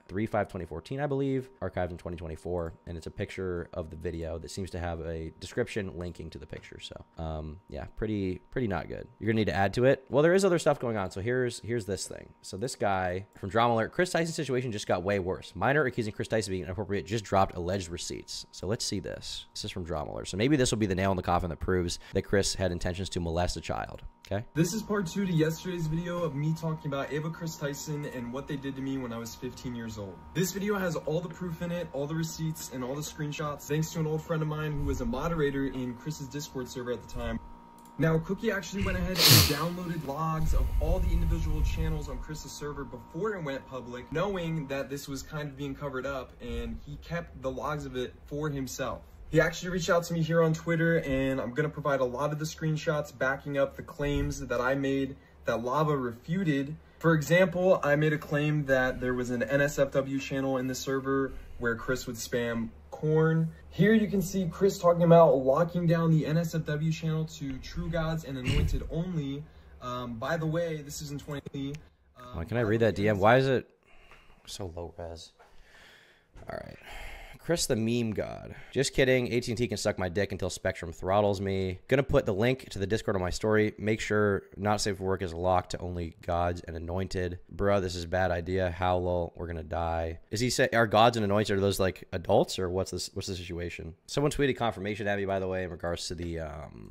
3/5/2014, I believe, archived in 2024, and it's a picture of the video that seems to have a description linking to the picture. So yeah, pretty not good. You're gonna need to add to it. Well, there is other stuff going on. So here's this thing. So this guy from Drama Alert, Kris Tyson's situation just got way worse. Minor accusing Kris Tyson being inappropriate just dropped alleged receipts. So let's see this. This is from Drama Alert. So maybe this will be the nail in the coffin that proves that Kris had intentions to molest a child. Okay. This is part 2 to yesterday's video of me talking about Ava Kris Tyson and what they did to me when I was 15 years old. This video has all the proof in it, all the receipts, and all the screenshots, thanks to an old friend of mine who was a moderator in Kris's Discord server at the time. Now, Cookie actually went ahead and downloaded logs of all the individual channels on Kris's server before it went public, knowing that this was kind of being covered up, and he kept the logs of it for himself. He actually reached out to me here on Twitter, and I'm going to provide a lot of the screenshots backing up the claims that I made that Lava refuted. For example, I made a claim that there was an NSFW channel in the server where Kris would spam corn. Here you can see Kris talking about locking down the NSFW channel to True Gods and Anointed only. By the way, this is in 2020. Can I read that DM? Why is it so low res? All right. Kris the meme god. Just kidding. AT&T can suck my dick until Spectrum throttles me. Gonna put the link to the Discord on my story. Make sure not safe for work is locked to only gods and anointed. Bruh, this is a bad idea. How lol, we're gonna die. Is he say are gods and anointed, are those like adults, or what's the situation? Someone tweeted confirmation at me, by the way, in regards to the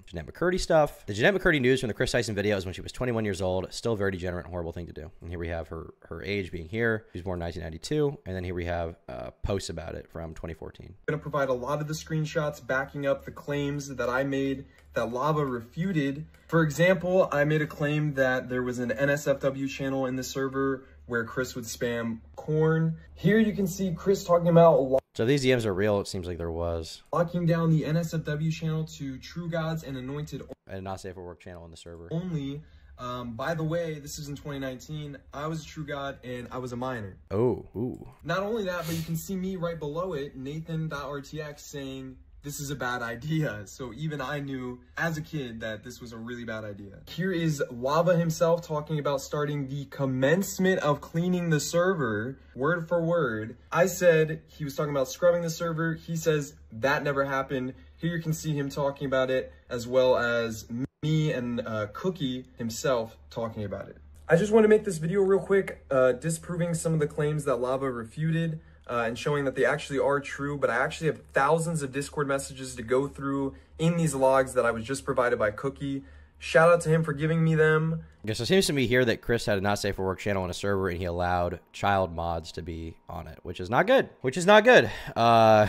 Jeanette McCurdy stuff. The Jeanette McCurdy news from the Kris Tyson video is when she was 21 years old. Still a very degenerate and horrible thing to do. And here we have her age being here. She was born in 1992. And then here we have posts about it from 2014. I'm going to provide a lot of the screenshots backing up the claims that I made that Lava refuted. For example, I made a claim that there was an NSFW channel in the server where Kris would spam corn. Here you can see Kris talking about so if these DMs are real, it seems like there was locking down the NSFW channel to True Gods and Anointed and not safe for work channel in the server only. By the way, this is in 2019. I was a True God and I was a minor. Oh, ooh. Not only that, but you can see me right below it, Nathan.rtx, saying this is a bad idea. So even I knew as a kid that this was a really bad idea. Here is Lava himself talking about starting the commencement of cleaning the server, word for word. I said he was talking about scrubbing the server. He says that never happened. Here you can see him talking about it, as well as me and Cookie himself talking about it. I just want to make this video real quick, disproving some of the claims that Lava refuted. and showing that they actually are true, but I actually have thousands of Discord messages to go through in these logs that I was just provided by Cookie. Shout out to him for giving me them. I guess it seems to me here that Kris had a not safe for work channel on a server and he allowed child mods to be on it, which is not good. I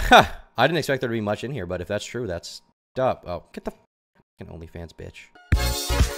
didn't expect there to be much in here, but if that's true, that's dope. Oh, get the fucking OnlyFans, bitch.